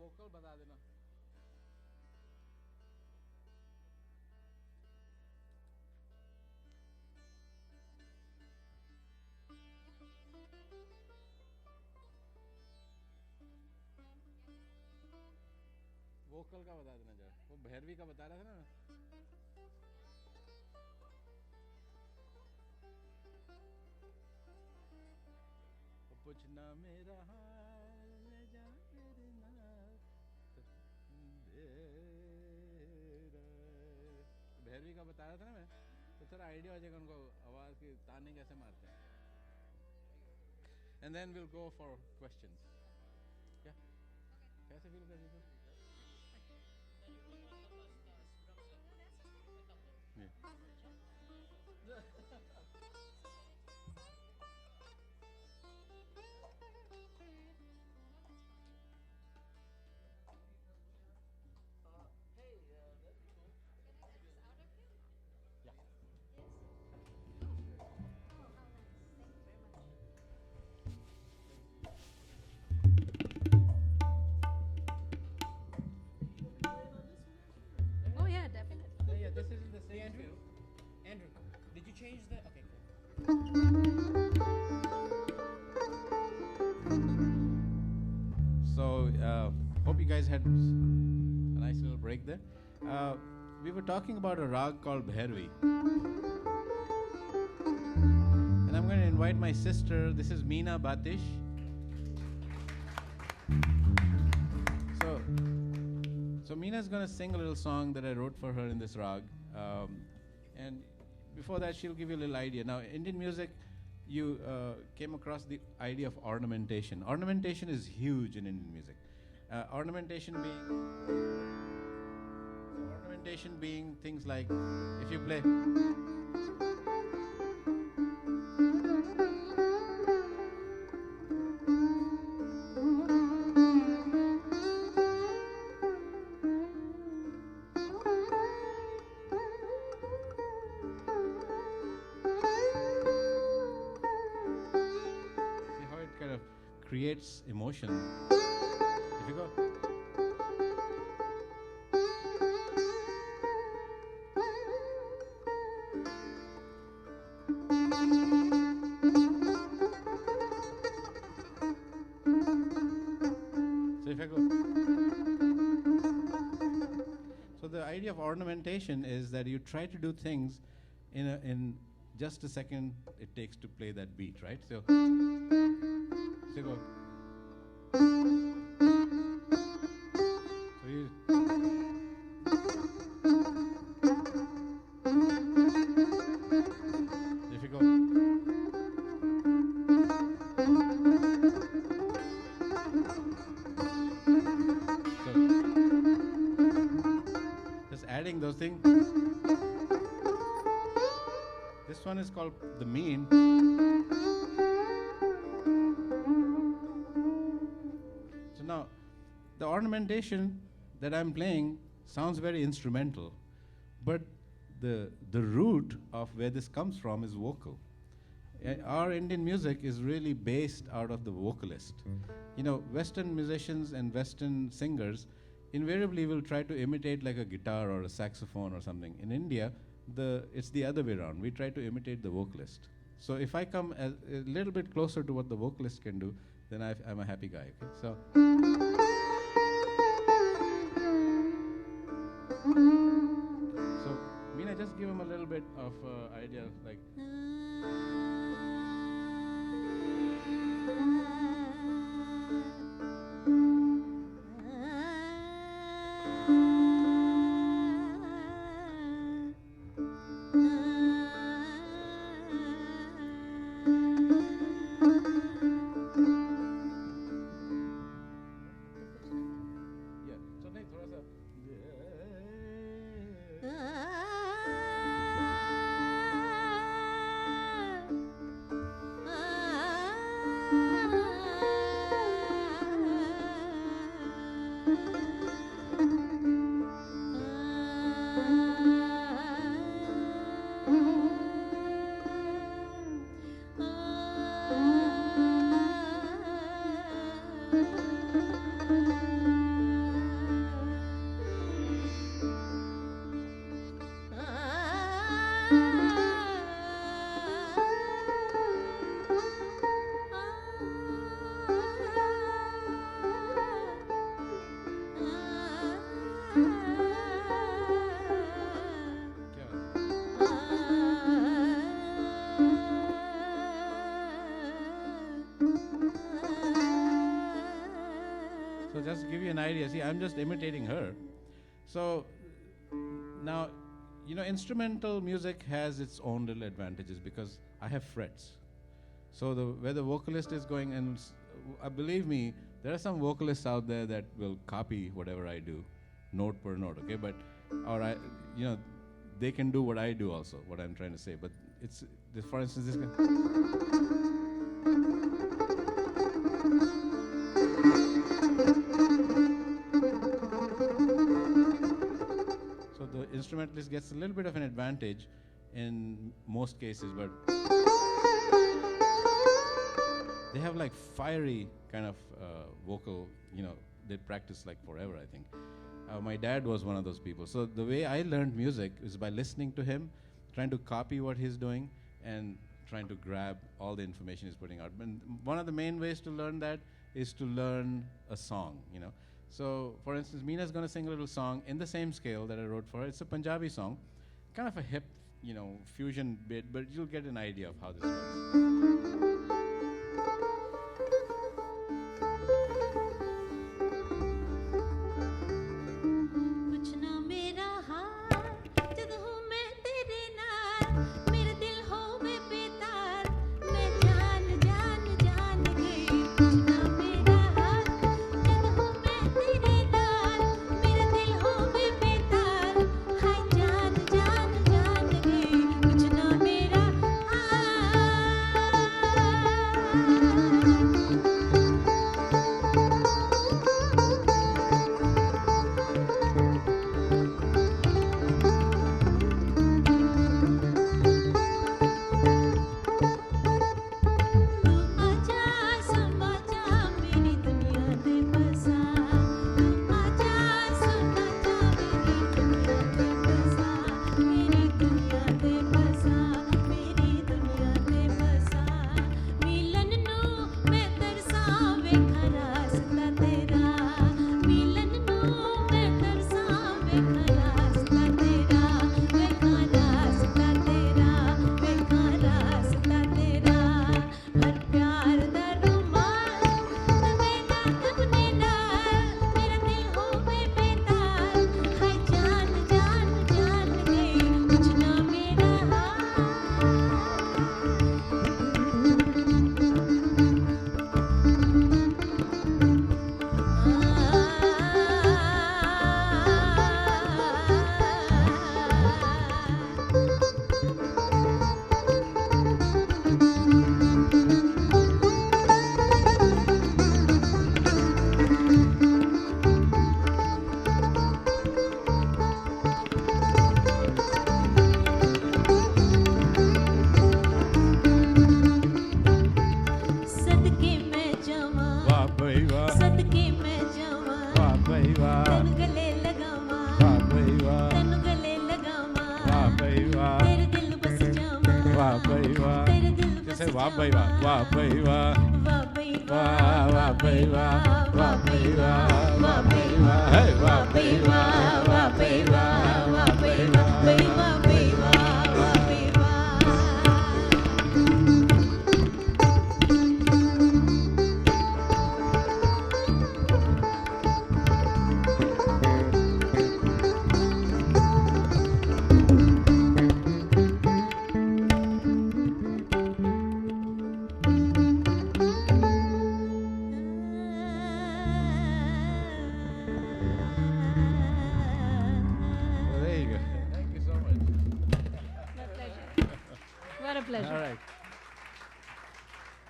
vocal बता देना. Vocal का बता देना जरा. वो भैरवी का बता रहा था ना. पूछना मेरा हाल ले जा मेरे नाल भैरवी का बता रहा था ना मैं. तो थोड़ा आइडिया हो जाएगा उनको आवाज की ताने कैसे मारते हैं. And then we'll go for questions. Yeah. कैसे फील कर रही थी? Oh yeah, definitely. Yeah, this is in the same Andrew? field. Andrew, did you change the? Okay, cool. So, hope you guys had a nice little break there. We were talking about a rag called Bhairavi. And I'm going to invite my sister. This is Meena Batish. So Meena is going to sing a little song that I wrote for her in this rag. And before that, she'll give you a little idea. Now, Indian music, you came across the idea of ornamentation. Ornamentation is huge in Indian music. Ornamentation being things like if you play. See how it kind of creates emotion. If you go. So if I go. So the idea of ornamentation is that you try to do things in just a second it takes to play that beat, right? So you go. So you. If you go. So just adding those things. This one is called the mean. So now, the ornamentation that I'm playing sounds very instrumental, but the root of where this comes from is vocal. Our Indian music is really based out of the vocalist. You know, Western musicians and Western singers invariably will try to imitate like a guitar or a saxophone or something. In India, it's the other way around. We try to imitate the vocalist. So if I come a little bit closer to what the vocalist can do, then I'm a happy guy. Okay? So Meena, just give him a little bit of idea, like. Yeah. So नहीं थोड़ा सा. just to give you an idea, see, I'm just imitating her. So now, instrumental music has its own little advantages because I have frets. So where the vocalist is going, and believe me, there are some vocalists out there that will copy whatever I do, note per note. Okay, but they can do what I do also. What I'm trying to say, but for instance, this guy. So the instrumentalist gets a little bit of an advantage in most cases, but they have like fiery kind of vocal, they practice like forever, I think. My dad was one of those people. So the way I learned music is by listening to him, trying to copy what he's doing, and trying to grab all the information he's putting out. And one of the main ways to learn that is to learn a song, So, for instance, Meena's going to sing a little song in the same scale that I wrote for her. It's a Punjabi song, kind of a hip, fusion bit, but you'll get an idea of how this works.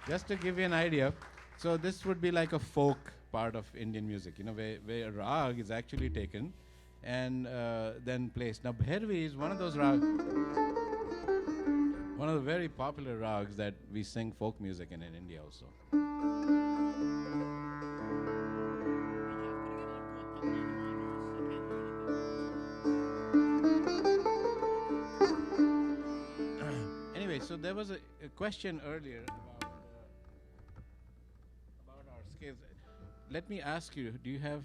Just to give you an idea, so this would be like a folk part of Indian music, where a rag is actually taken and then placed. Now, Bhairavi is one of those rags, one of the very popular rags that we sing folk music in India also. Anyway, so there was a question earlier about our scales. Let me ask you, do you have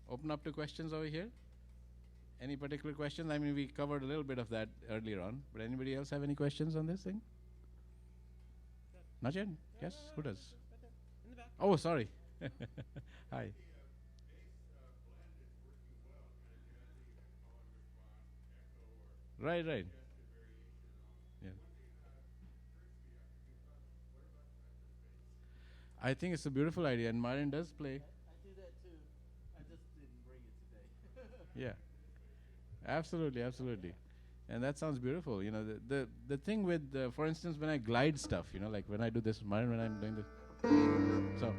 open up to questions over here? Any particular questions? I mean, we covered a little bit of that earlier on, but anybody else have any questions on this thing? Not yet? Yes? Who does? In the back. Oh, sorry. Hi. Right, right. Yeah. I think it's a beautiful idea, and Marin does play. I do that too. I just didn't bring it today. Yeah, absolutely, absolutely. And that sounds beautiful. You know, the thing with, for instance, when I glide stuff, you know, like when I do this, Marin, when I'm doing this. So,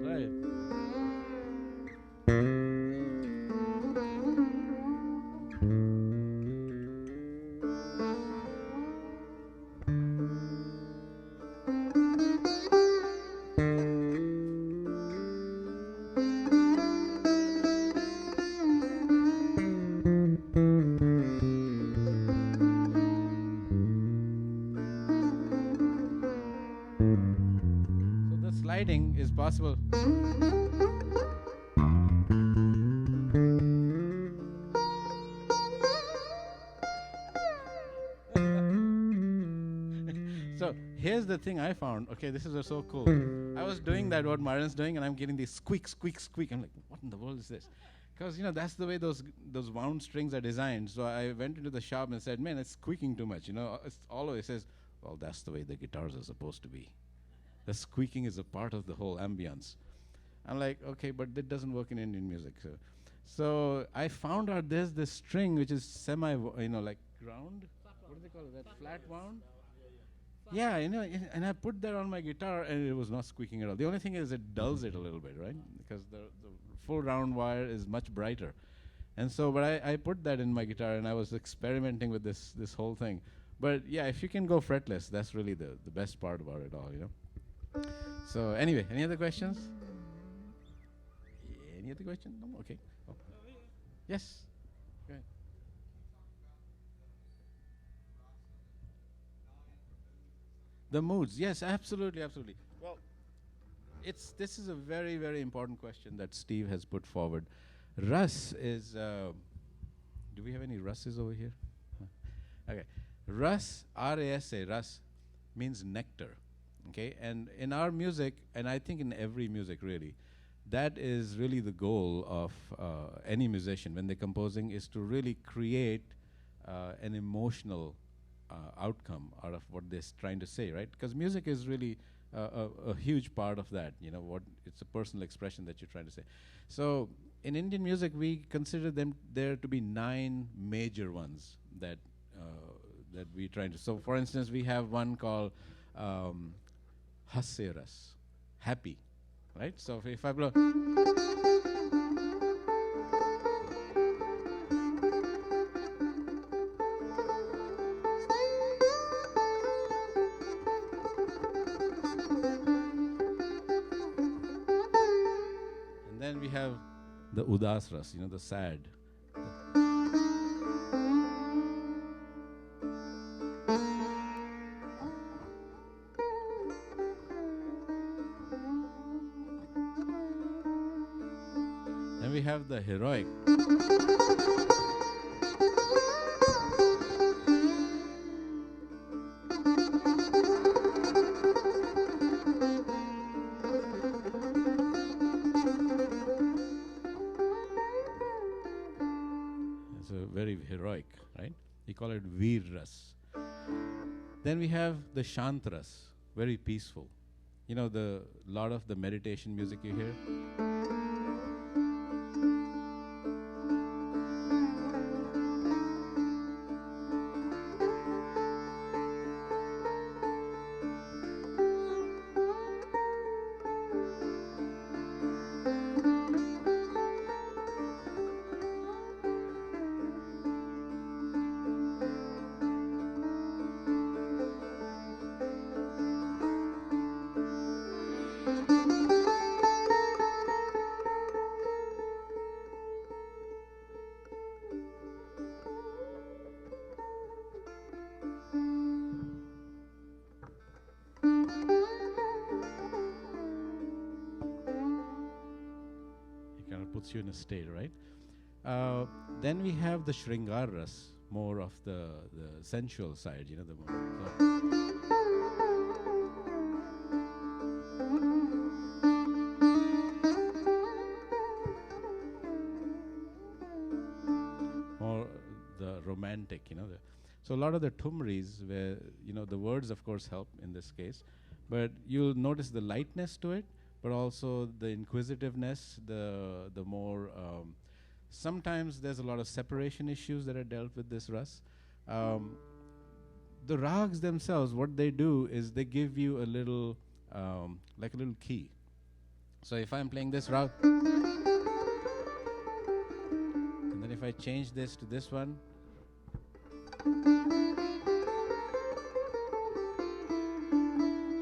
right. So the sliding is possible. So here's the thing I found. Okay, this is so cool. I was doing that what Marin's doing, and I'm getting this squeak, squeak, squeak. I'm like, what in the world is this? Because you know that's the way those wound strings are designed. So I went into the shop and said, man, it's squeaking too much. You know, it's always says, well, that's the way the guitars are supposed to be. The squeaking is a part of the whole ambience. I'm like, okay, but that doesn't work in Indian music. So I found out there's this string which is like ground. What do they call it? That flat wound. Yeah, you know, and I put that on my guitar, and it was not squeaking at all. The only thing is it dulls it a little bit, right? Because the full round wire is much brighter. And so, but I put that in my guitar, and I was experimenting with this whole thing. But yeah, if you can go fretless, that's really the best part about it all, you know. So anyway, any other questions? Any other question? No? Okay. Oh. Yes. Go ahead. The moods, yes, absolutely, absolutely. Well, this is a very, very important question that Steve has put forward. Rus is, do we have any Russes over here? Okay. Rus, R-A-S-A, Rus, means nectar, okay? And in our music, and I think in every music really, that is really the goal of any musician when they're composing, is to really create an emotional outcome out of what they're trying to say, right? Because music is really a huge part of that. You know, what it's a personal expression that you're trying to say. So in Indian music, we consider there to be 9 major ones that we're trying to. So for instance, we have one called Haseras, happy, right? So if I blow. And then we have the Udas Ras, you know, the sad. Then we have the heroic. It's a very heroic, right? We call it Veer Ras. Then we have the Shant Ras, very peaceful. You know, the lot of the meditation music you hear. It kind of puts you in a state, right? Then we have the Shringar Ras, more of the sensual side, you know, the more. So So a lot of the tumris, where the words, of course, help in this case, but you'll notice the lightness to it, but also the inquisitiveness, the more. Sometimes there's a lot of separation issues that are dealt with this ras. The rags themselves, what they do is they give you a little, like a little key. So if I'm playing this rag, and then if I change this to this one,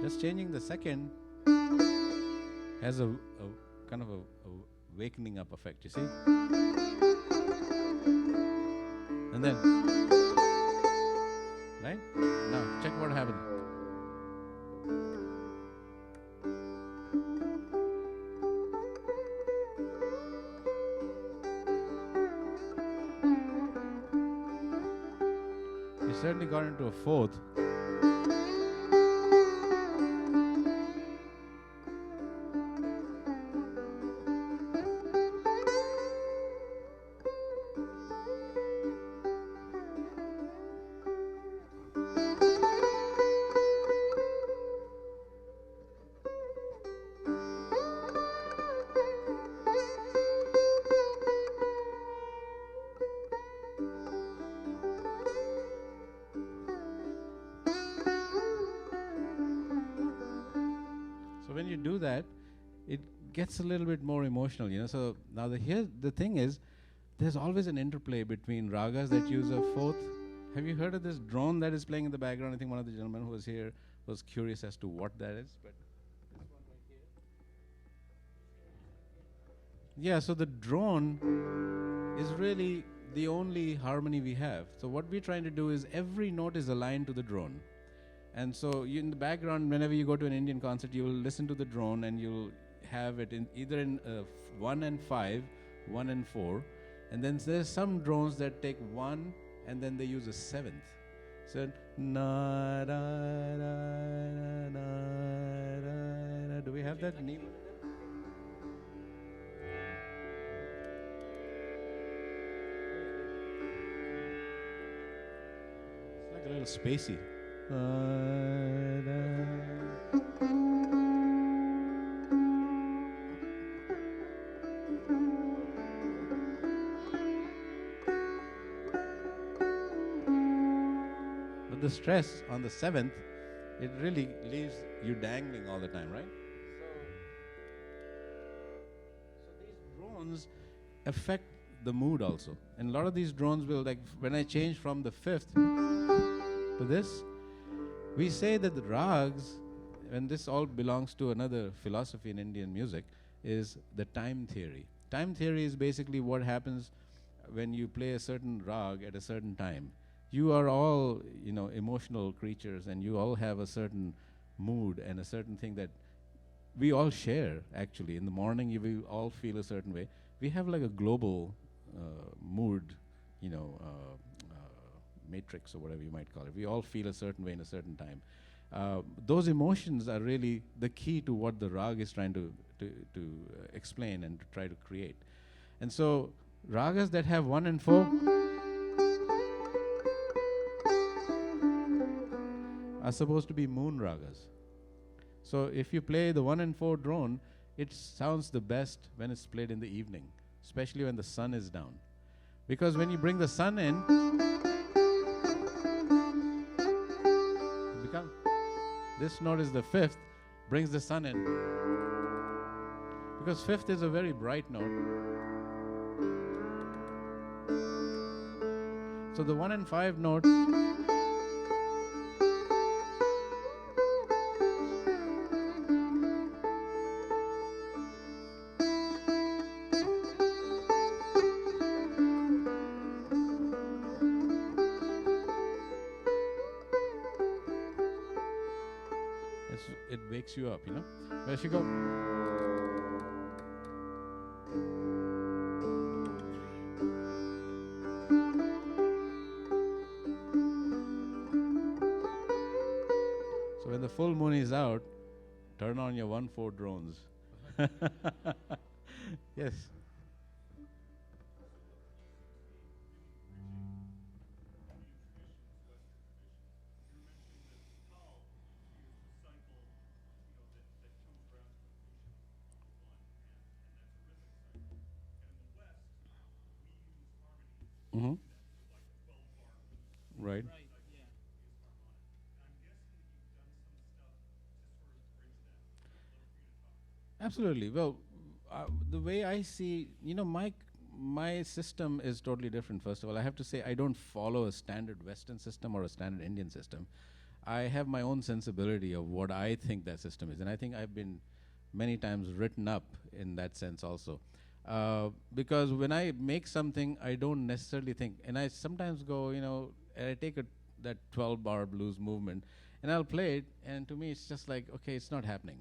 just changing the second has a kind of a wakening up effect, you see? And then, right? Now, check what happened. You certainly got into a fourth. So when you do that, it gets a little bit more emotional, So now the thing is, there's always an interplay between ragas that use a fourth. Have you heard of this drone that is playing in the background? I think one of the gentlemen who was here was curious as to what that is. But this one right here. Yeah, so the drone is really the only harmony we have. So what we're trying to do is every note is aligned to the drone. And so in the background, whenever you go to an Indian concert, you will listen to the drone and you'll have it in either in 1 and 5, 1 and 4. And then there's some drones that take 1 and then they use a 7th. So, na, da, da, da, da, da. Do we have that? It's like a little spacey. But the stress on the 7th, it really leaves you dangling all the time, right? So these drones affect the mood also. And a lot of these drones will, like when I change from the 5th to this, we say that the rags, and this all belongs to another philosophy in Indian music, is the time theory. Time theory is basically what happens when you play a certain rag at a certain time. You are all, emotional creatures, and you all have a certain mood and a certain thing that we all share, actually. In the morning, you will all feel a certain way. We have like a global mood, matrix or whatever you might call it. We all feel a certain way in a certain time. Those emotions are really the key to what the rag is trying to explain and to try to create. And so ragas that have 1 and 4 are supposed to be moon ragas. So if you play the 1 and 4 drone, it sounds the best when it's played in the evening, especially when the sun is down. Because when you bring the sun in, this note is the 5th, brings the sun in. Because 5th is a very bright note. So the 1 and 5 note it wakes you up, But if you go, so when the full moon is out, turn on your 1/4 drones. Yes. Mm-hmm. Right. Right. Yeah. Absolutely. Well, the way I see, my system is totally different. First of all, I have to say I don't follow a standard Western system or a standard Indian system. I have my own sensibility of what I think that system is, and I think I've been many times written up in that sense also. Because when I make something, I don't necessarily think, and I sometimes go, and I take that 12-bar blues movement, and I'll play it, and to me, it's just like, okay, it's not happening.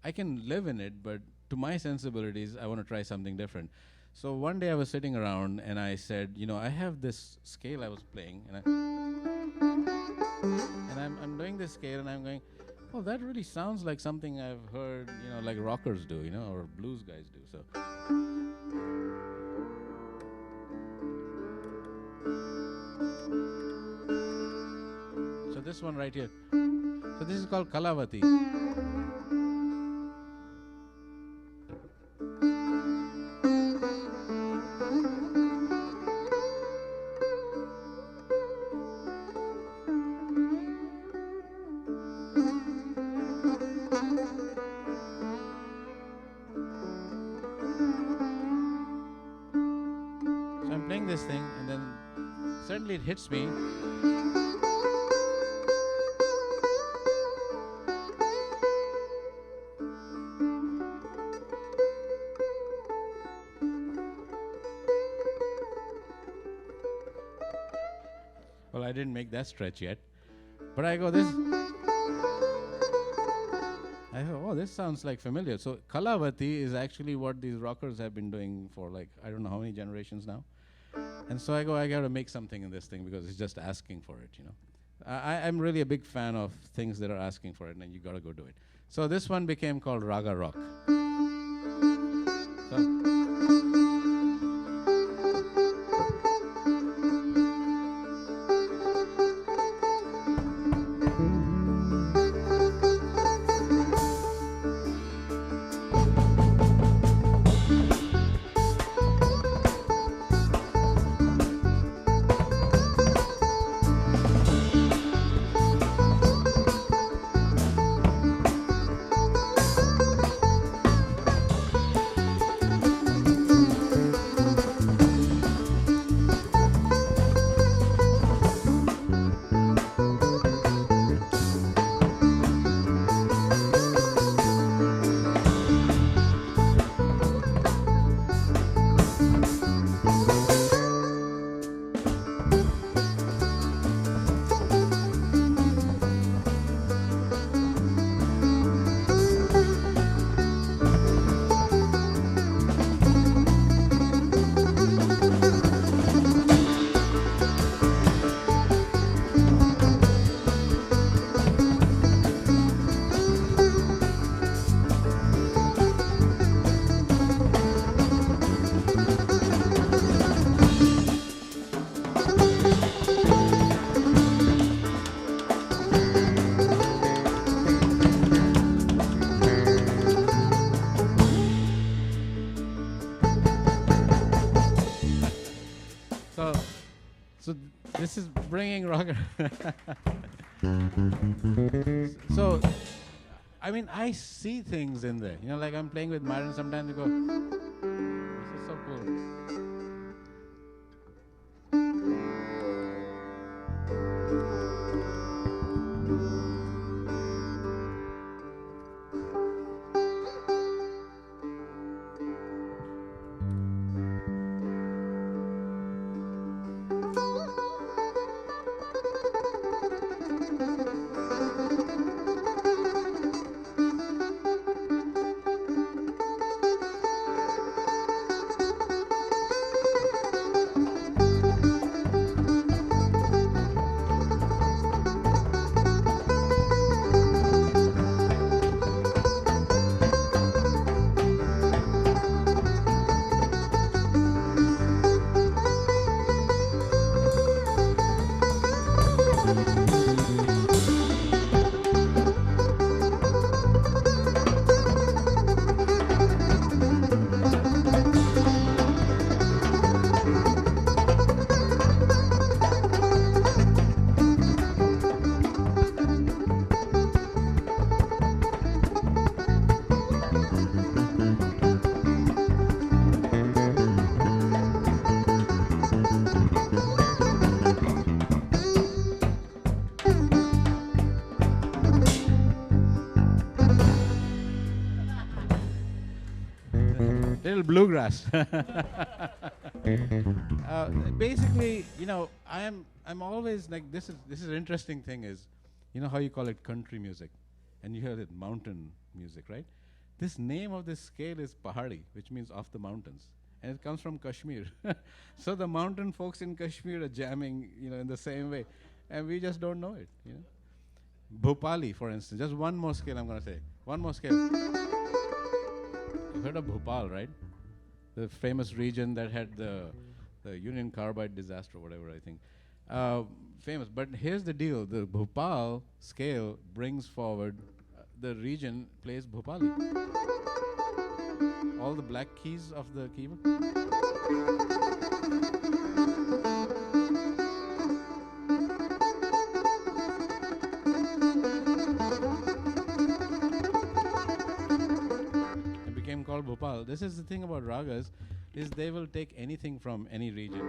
I can live in it, but to my sensibilities, I want to try something different. So one day I was sitting around, and I said, I have this scale I was playing, and I'm doing this scale, and I'm going, oh, that really sounds like something I've heard, like rockers do, or blues guys do. So this one right here. So this is called Kalavati. So I'm playing this thing, and then suddenly it hits me. Well, I didn't make that stretch yet, but I go this. I thought, oh, this sounds like familiar. So Kalavati is actually what these rockers have been doing for like I don't know how many generations now. And so I go, I got to make something in this thing because it's just asking for it. I'm really a big fan of things that are asking for it, and you got to go do it. So this one became called Raga Rock. So So this is bringing rock. So, I mean, I see things in there. Like I'm playing with Myron. Sometimes you go, this is so cool. little bluegrass. Basically, I'm always like, this is an interesting thing is, how you call it country music, and you hear it mountain music, right? This name of this scale is Pahadi, which means off the mountains, and it comes from Kashmir. So the mountain folks in Kashmir are jamming, in the same way, and we just don't know it. Bhopali, for instance, just one more scale I'm going to say. One more scale. You heard of Bhopal, right? The famous region that had the Union Carbide disaster, whatever, I think. Famous. But here's the deal. The Bhopal scale brings forward, the region plays Bhopali. All the black keys of the keyboard. Called Bhopal. This is the thing about ragas, is they will take anything from any region.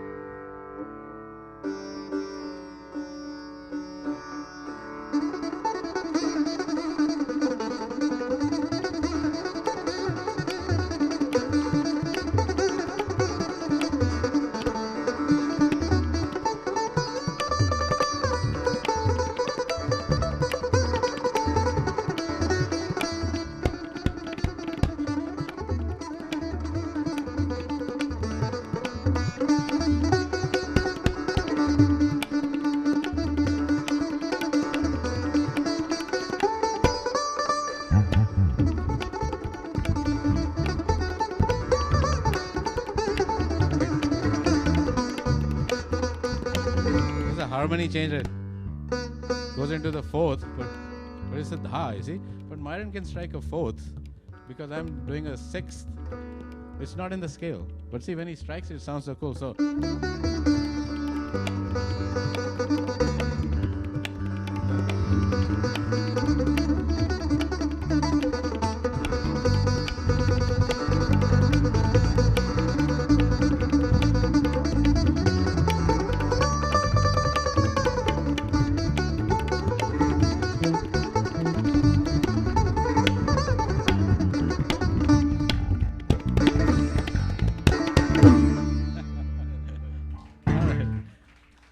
Harmony change goes into the fourth, but it's a dha, you see. But Myron can strike a fourth because I'm doing a sixth. It's not in the scale, but see, when he strikes it sounds so cool. So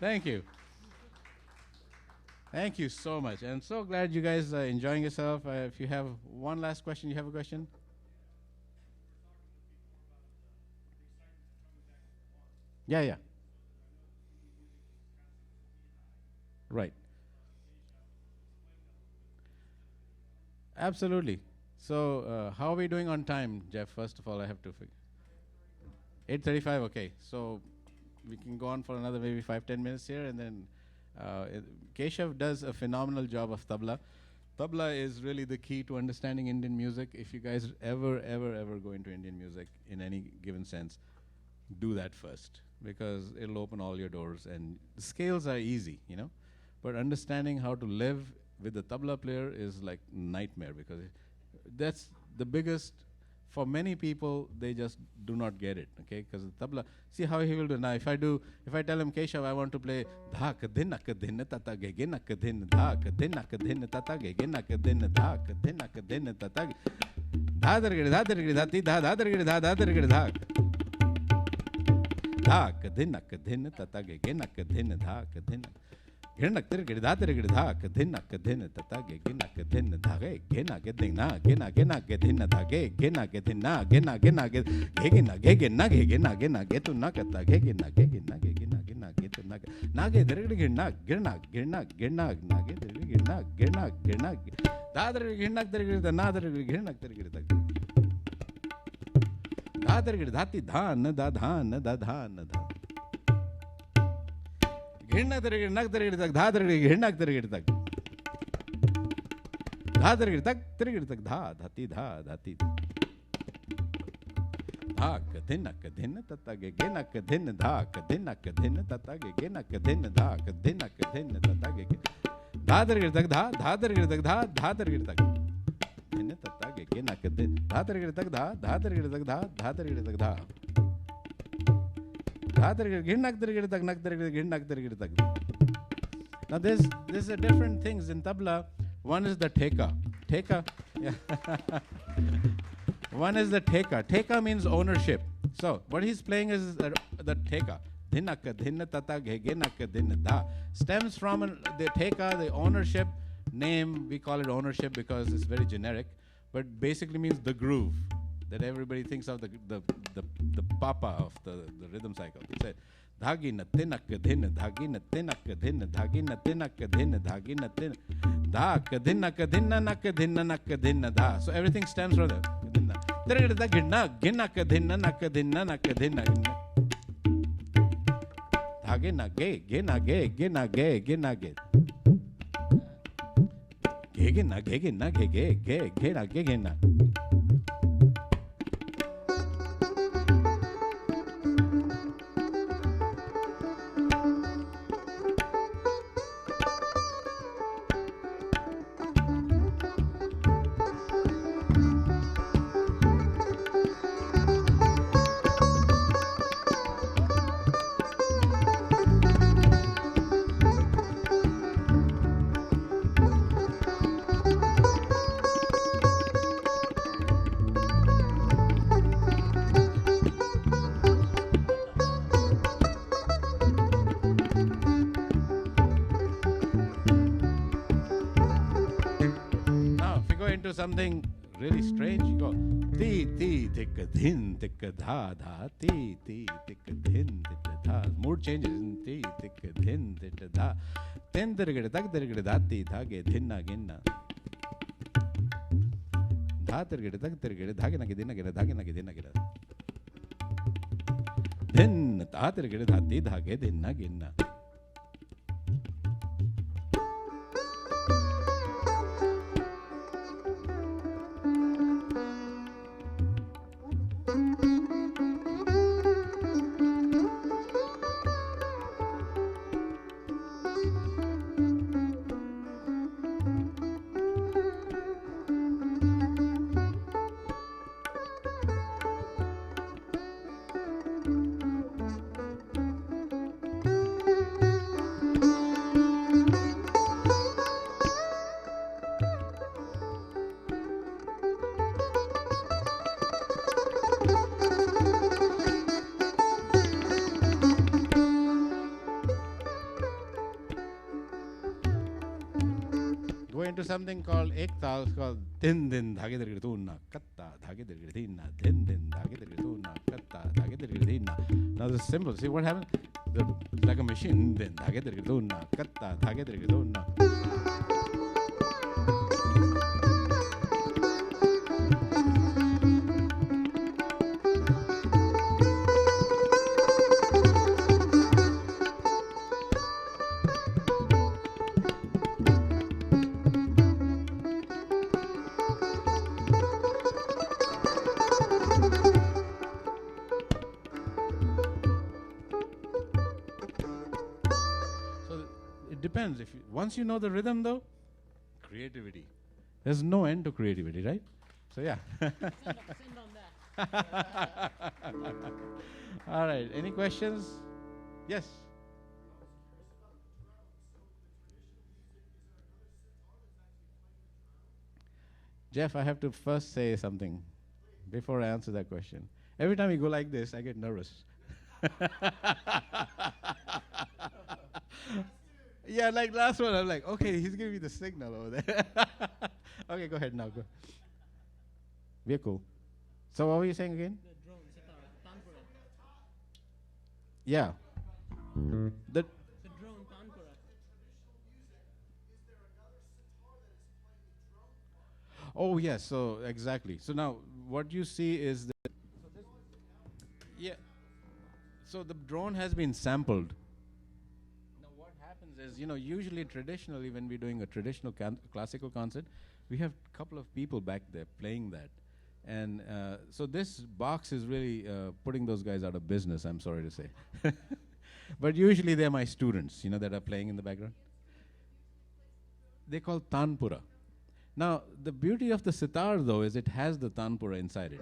thank you. Thank you so much. I'm so glad you guys are enjoying yourself. If you have one last question, you have a question? Yeah. Right. Absolutely. So, how are we doing on time, Jeff? First of all, I have to figure. 8:35. Okay. So we can go on for another maybe 5-10 minutes here, and then Keshav does a phenomenal job of tabla. Tabla is really the key to understanding Indian music. If you guys ever go into Indian music in any given sense, do that first, because it'll open all your doors. And the scales are easy, but understanding how to live with the tabla player is like nightmare, because that's the biggest. For many people, they just do not get it, okay? Because the tabla, see how he will do now. If I tell him, Keshav, I want to play dhak din tata ge ge nak din dhak din tata ge ge nak din dhak din tata dhadar ge dhati dhadar ge dhak dhak din tata ge ge nak din dhak din Ginak tirgid datirgid dhak dhinak dhin tata ge ginak dhin dhage gena ge dina gena ge dhin dhage gena ge dina gena ge gena ge gena ge tu nakata ge gena ge tu na ge dirgid gina na ge dirgid gina dadar ginak dirgid na dirgid ginak dirgid dadirgid dhati dhan da dhan Hinnak dirigid nak dirigid tak dha dirigid hinnak dirigid tak dha dirigid tak dha dhati dhak dhin tata ge genak dhin dhak dhin tata ge genak dhin dhak dhin tata ge dha dirigid tak dha dirigid tak dha dirigid tak dhin tata ge genak dhin dha dirigid tak dha dirigid tak dha dirigid tak dha Now there's a different things in tabla. One is the theka. Yeah. One is the theka. Theka means ownership. So what he's playing is the theka. Dhinaka dhinna tata ghegenaka dhinna dha. Stems from the theka, the ownership name. We call it ownership because it's very generic, but basically means the groove that everybody thinks of, the papa of the rhythm cycle. He said, dhagi na tinaka dhinna, dhagi na tinaka dhinna, dhagi na tinaka dhinna, dhagi na tin, dha kadhinaka dhinna naka dhinna naka dhinna dha. So everything stems from the dhinna. Tirigida ginna ginaka dhinna naka dhinna naka dhinna. Dhagi na ge, gina ge, gina ge, gina ge. Ge gina ge gina ge ge ge gina ge gina. Into something really strange, you go ti ti tikka dhin tikka dha dha ti ti tikka dhin tikka dha. Mood changes ti tikka dhin tikka dha ten dirgade tak dirgade dha ti dha ge dhinna ginna dha dirgade tak dirgade dha ge na ge dhinna ginna dha ge na ge dhinna ginna dhin dha dirgade dha ti dha ge dhinna ginna. Into something called ektal, called din din dhage dirgir tunna katta dhage dirgir dinna din din dhage dirgir tunna katta dhage dirgir dinna. Now this is simple. See what happens? Like a machine. Din dhage dirgir tunna katta dhage dirgir tunna. Depends. If you, once you know the rhythm, though, creativity. There's no end to creativity, right? So yeah. Send on that. All right. Any questions? Yes. Jeff, I have to first say something before I answer that question. Every time you go like this, I get nervous. Yeah, like last one, I'm like, okay, he's giving me the signal over there. Okay, go ahead now. Go. We're cool. So what were you saying again? The drone, Sitar, Tanpura. Yeah. The The drone, Tanpura. Oh yes, so exactly. So now what you see is that yeah. So the drone has been sampled. Now what happens is, usually traditionally when we're doing a traditional classical concert, we have a couple of people back there playing that. And so this box is really putting those guys out of business, I'm sorry to say. But usually they're my students, that are playing in the background. They call Tanpura. Now, the beauty of the sitar, though, is it has the Tanpura inside it,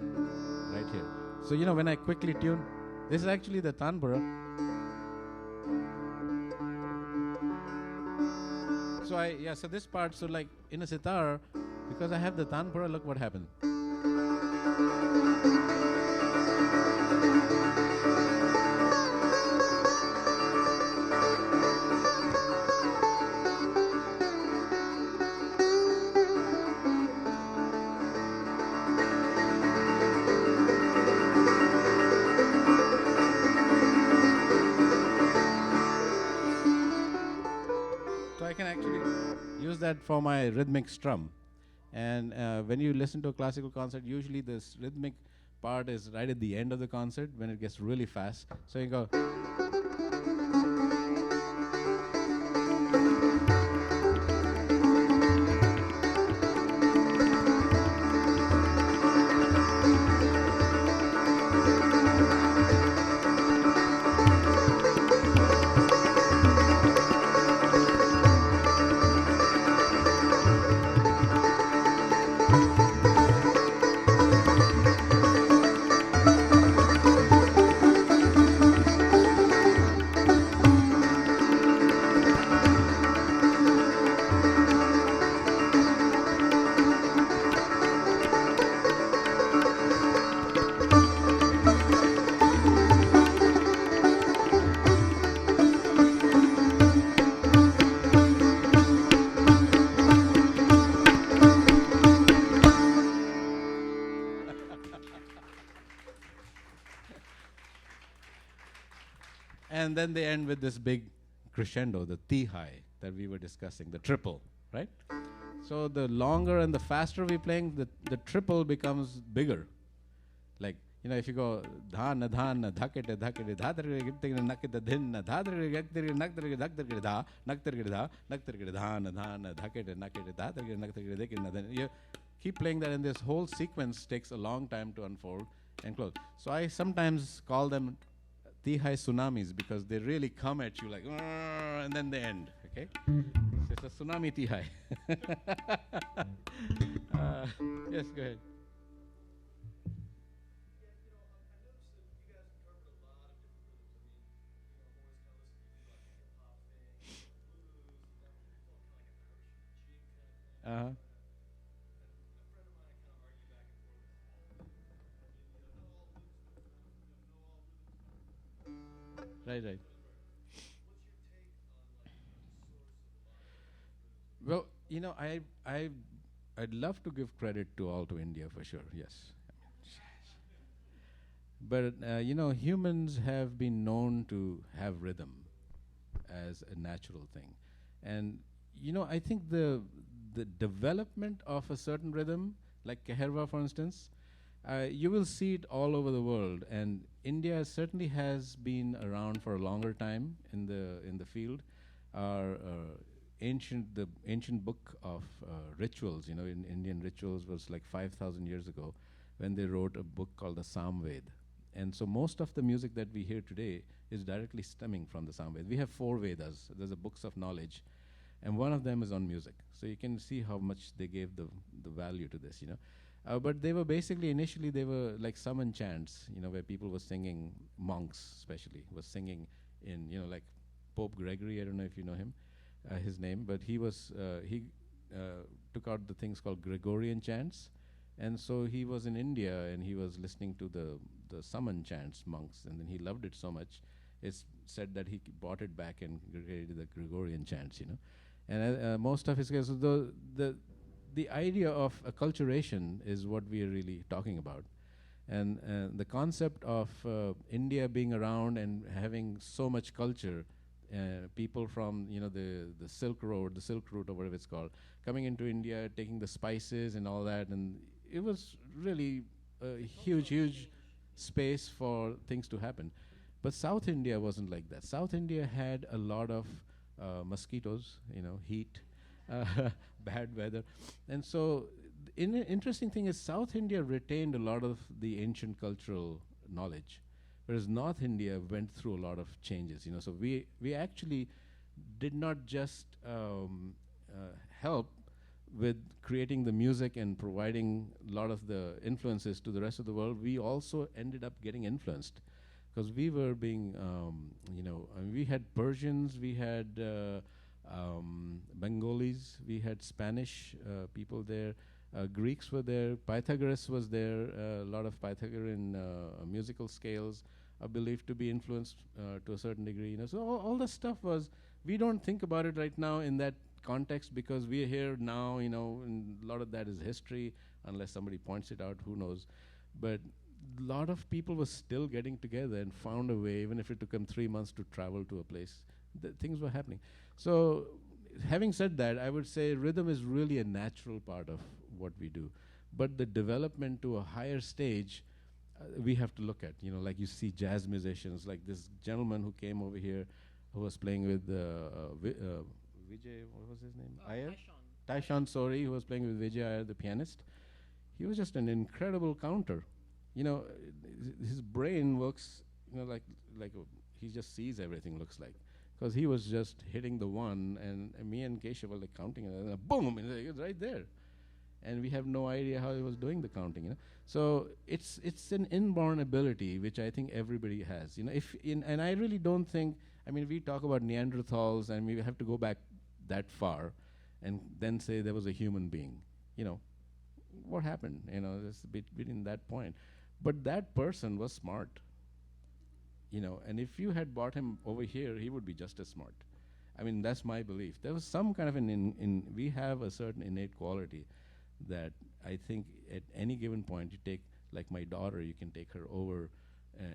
right here. So, when I quickly tune, this is actually the Tanpura. So so this part, so like in a sitar, because I have the Tanpura, look what happens. So I can actually use that for my rhythmic strum. And when you listen to a classical concert, usually this rhythmic part is right at the end of the concert when it gets really fast. So you go. And then they end with this big crescendo, the T high that we were discussing, the triple, right? So the longer and the faster we're playing, the triple becomes bigger. Like, if you go dhana dhana dhakete dhakete dhadre gittigre nakete dhinna dhadre gittigre naktere dhaktere dha naktere dha naktere dhana dhana dhakete nakete dhadre naktere dekina, then you keep playing that, and this whole sequence takes a long time to unfold and close. So I sometimes call them Tihai tsunamis because they really come at you like, and then they end. Okay, so it's a tsunami Tihai. Yes, go ahead. Uh-huh. Right, right. Well, I'd love to give credit to all to India for sure. Yes, but humans have been known to have rhythm as a natural thing, and I think the development of a certain rhythm, like Keherwa, for instance, you will see it all over the world, and India certainly has been around for a longer time in the field. Our the ancient book of rituals, in Indian rituals, was like 5,000 years ago, when they wrote a book called the Samved, and so most of the music that we hear today is directly stemming from the Samved. We have 4 Vedas. There's a books of knowledge, and one of them is on music. So you can see how much they gave the value to this. But they were basically, initially, they were like summon chants, where people were singing, monks especially, was singing in, like Pope Gregory, I don't know if you know him, his name, but he took out the things called Gregorian chants. And so he was in India, and he was listening to the summon chants, monks, and then he loved it so much, it's said that he brought it back and created the Gregorian chants, And most of his cases, the idea of acculturation is what we are really talking about. And the concept of India being around and having so much culture, people from the Silk Road, the Silk Route, or whatever it's called, coming into India, taking the spices and all that, and it was really a huge space for things to happen. But South India wasn't like that. South India had a lot of mosquitoes, heat, bad weather. And so interesting thing is South India retained a lot of the ancient cultural knowledge, whereas North India went through a lot of changes. So we actually did not just help with creating the music and providing a lot of the influences to the rest of the world. We also ended up getting influenced, because we were being, we had Persians, we had Bengalis, we had Spanish people there, Greeks were there. Pythagoras was there. A lot of Pythagorean musical scales are believed to be influenced to a certain degree. So all the stuff was. We don't think about it right now in that context because we are here now. And a lot of that is history, unless somebody points it out. Who knows? But a lot of people were still getting together and found a way, even if it took them 3 months to travel to a place. Things were happening. So, having said that, I would say rhythm is really a natural part of what we do. But the development to a higher stage, we have to look at. Like you see jazz musicians, like this gentleman who came over here, who was playing with Vijay, what was his name? Iyer? Taishan Sori, who was playing with Vijay Iyer, the pianist. He was just an incredible counter. His brain works, like he just sees everything looks like. Because he was just hitting the one, and me and Keshav were like counting, and boom, and it was right there. And we have no idea how he was doing the counting. So it's an inborn ability which I think everybody has. And I really don't think. I mean, we talk about Neanderthals, and we have to go back that far, and then say there was a human being. What happened? It's between that point. But that person was smart. And if you had brought him over here, he would be just as smart. I mean, that's my belief. There was some kind of we have a certain innate quality that I think at any given point you take, like my daughter, you can take her over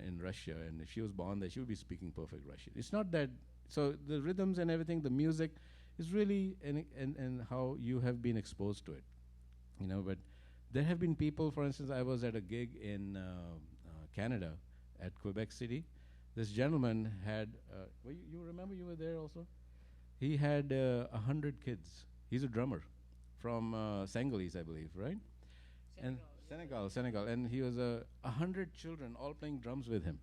in Russia, and if she was born there, she would be speaking perfect Russian. It's not that, so the rhythms and everything, the music is really, and how you have been exposed to it. But there have been people, for instance, I was at a gig in Canada at Quebec City. This gentleman had, you remember you were there also? He had 100 kids. He's a drummer from Senegalese, I believe, right? Senegal. And he was 100 children all playing drums with him,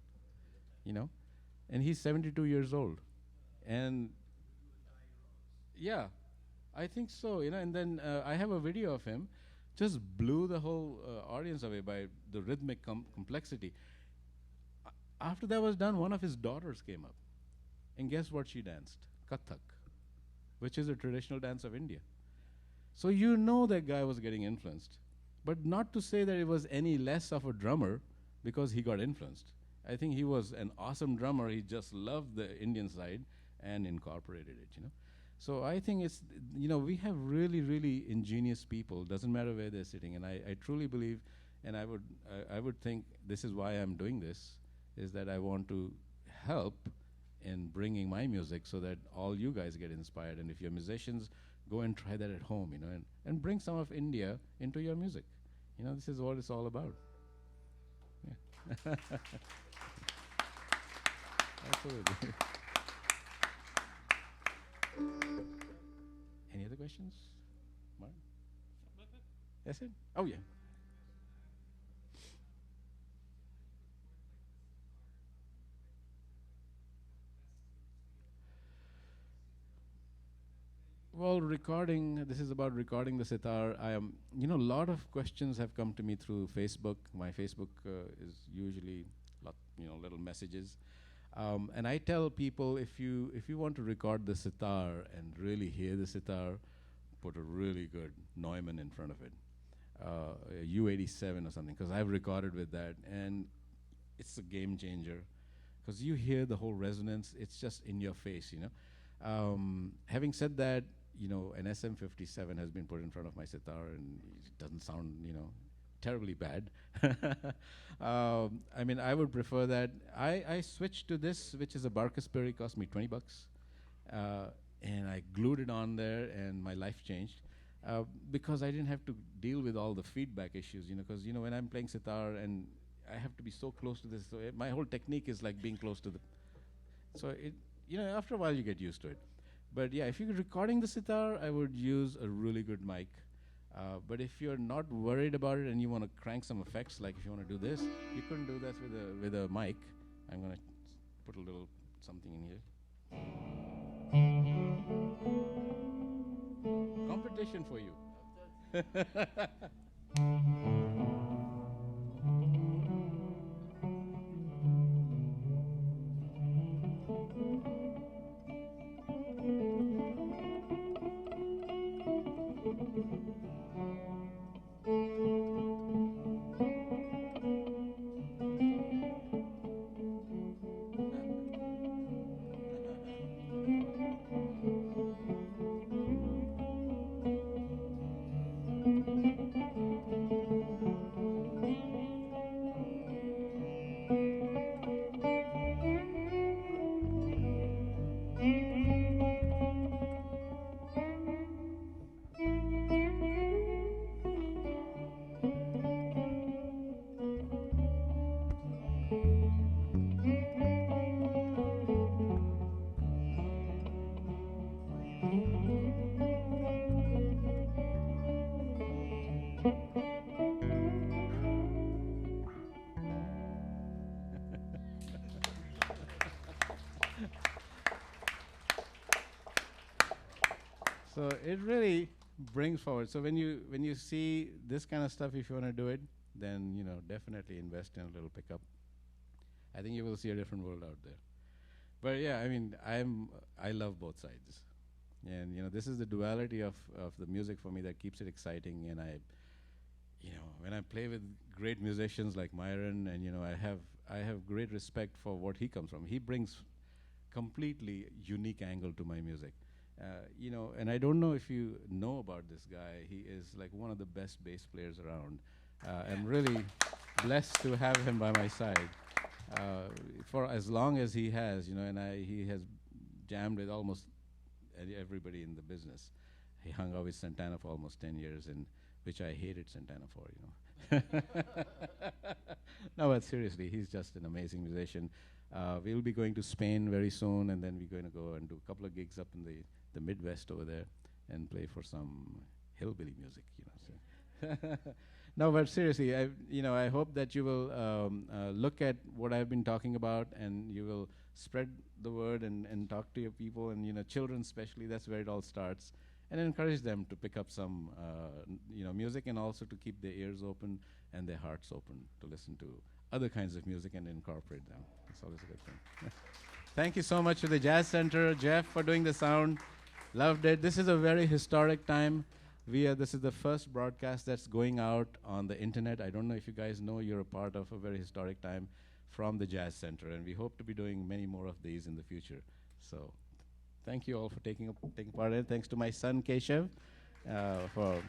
And he's 72 years old. And yeah, I think so, And then I have a video of him. Just blew the whole audience away by the rhythmic complexity. After that was done, one of his daughters came up. And guess what she danced? Kathak, which is a traditional dance of India. So that guy was getting influenced. But not to say that it was any less of a drummer because he got influenced. I think he was an awesome drummer. He just loved the Indian side and incorporated it, So I think it's, we have really, really ingenious people. Doesn't matter where they're sitting. And I truly believe, and I would think this is why I'm doing this, is that I want to help in bringing my music so that all you guys get inspired. And if you're musicians, go and try that at home, and bring some of India into your music. This is what it's all about. Yeah. Absolutely. Any other questions? Mark? That's it? Oh, yeah. Well, this is about recording the sitar. I am, a lot of questions have come to me through Facebook. My Facebook is usually, little messages. And I tell people, if you want to record the sitar and really hear the sitar, put a really good Neumann in front of it, a U87 or something, because I've recorded with that, and it's a game changer, because you hear the whole resonance. It's just in your face, Having said that, an SM57 has been put in front of my sitar, and it doesn't sound, terribly bad. I mean, I would prefer that. I switched to this, which is a Barker Sperry, cost me $20. And I glued it on there, and my life changed. Because I didn't have to deal with all the feedback issues, because, when I'm playing sitar and I have to be so close to this, so my whole technique is like being close to the, so it, after a while you get used to it. But yeah, if you're recording the sitar, I would use a really good mic. But if you're not worried about it and you want to crank some effects, like if you want to do this, you couldn't do that with a mic. I'm going to put a little something in here. Competition for you. So it really brings forward. So when you see this kind of stuff, if you want to do it, then definitely invest in a little pickup. I think you will see a different world out there. But yeah, I mean, I love both sides, and this is the duality of the music for me that keeps it exciting. And when I play with great musicians like Myron, and I have great respect for what he comes from. He brings completely unique angle to my music. And I don't know if you know about this guy. He is like one of the best bass players around. I'm really blessed to have him by my side for as long as he has, he has jammed with almost everybody in the business. He hung out with Santana for almost 10 years, and which I hated Santana for. No, but seriously, he's just an amazing musician. We'll be going to Spain very soon, and then we're going to go and do a couple of gigs up in the Midwest over there and play for some hillbilly music. So. No, but seriously, I hope that you will look at what I've been talking about, and you will spread the word and talk to your people, and children especially. That's where it all starts, and encourage them to pick up some music, and also to keep their ears open and their hearts open to listen to other kinds of music and incorporate them. That's always a good thing. Thank you so much to the Jazz Center, Jeff, for doing the sound. Loved it. This is a very historic time. This is the first broadcast that's going out on the internet. I don't know if you guys know, you're a part of a very historic time from the Jazz Center, and we hope to be doing many more of these in the future. So thank you all for taking part in it. Thanks to my son, Keshav, for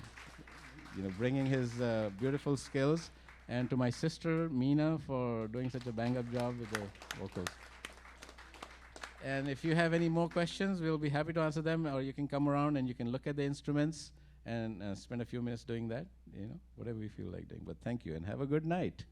bringing his beautiful skills, and to my sister, Meena, for doing such a bang-up job with the vocals. And if you have any more questions, we'll be happy to answer them, or you can come around and you can look at the instruments and spend a few minutes doing that, whatever you feel like doing. But thank you, and have a good night.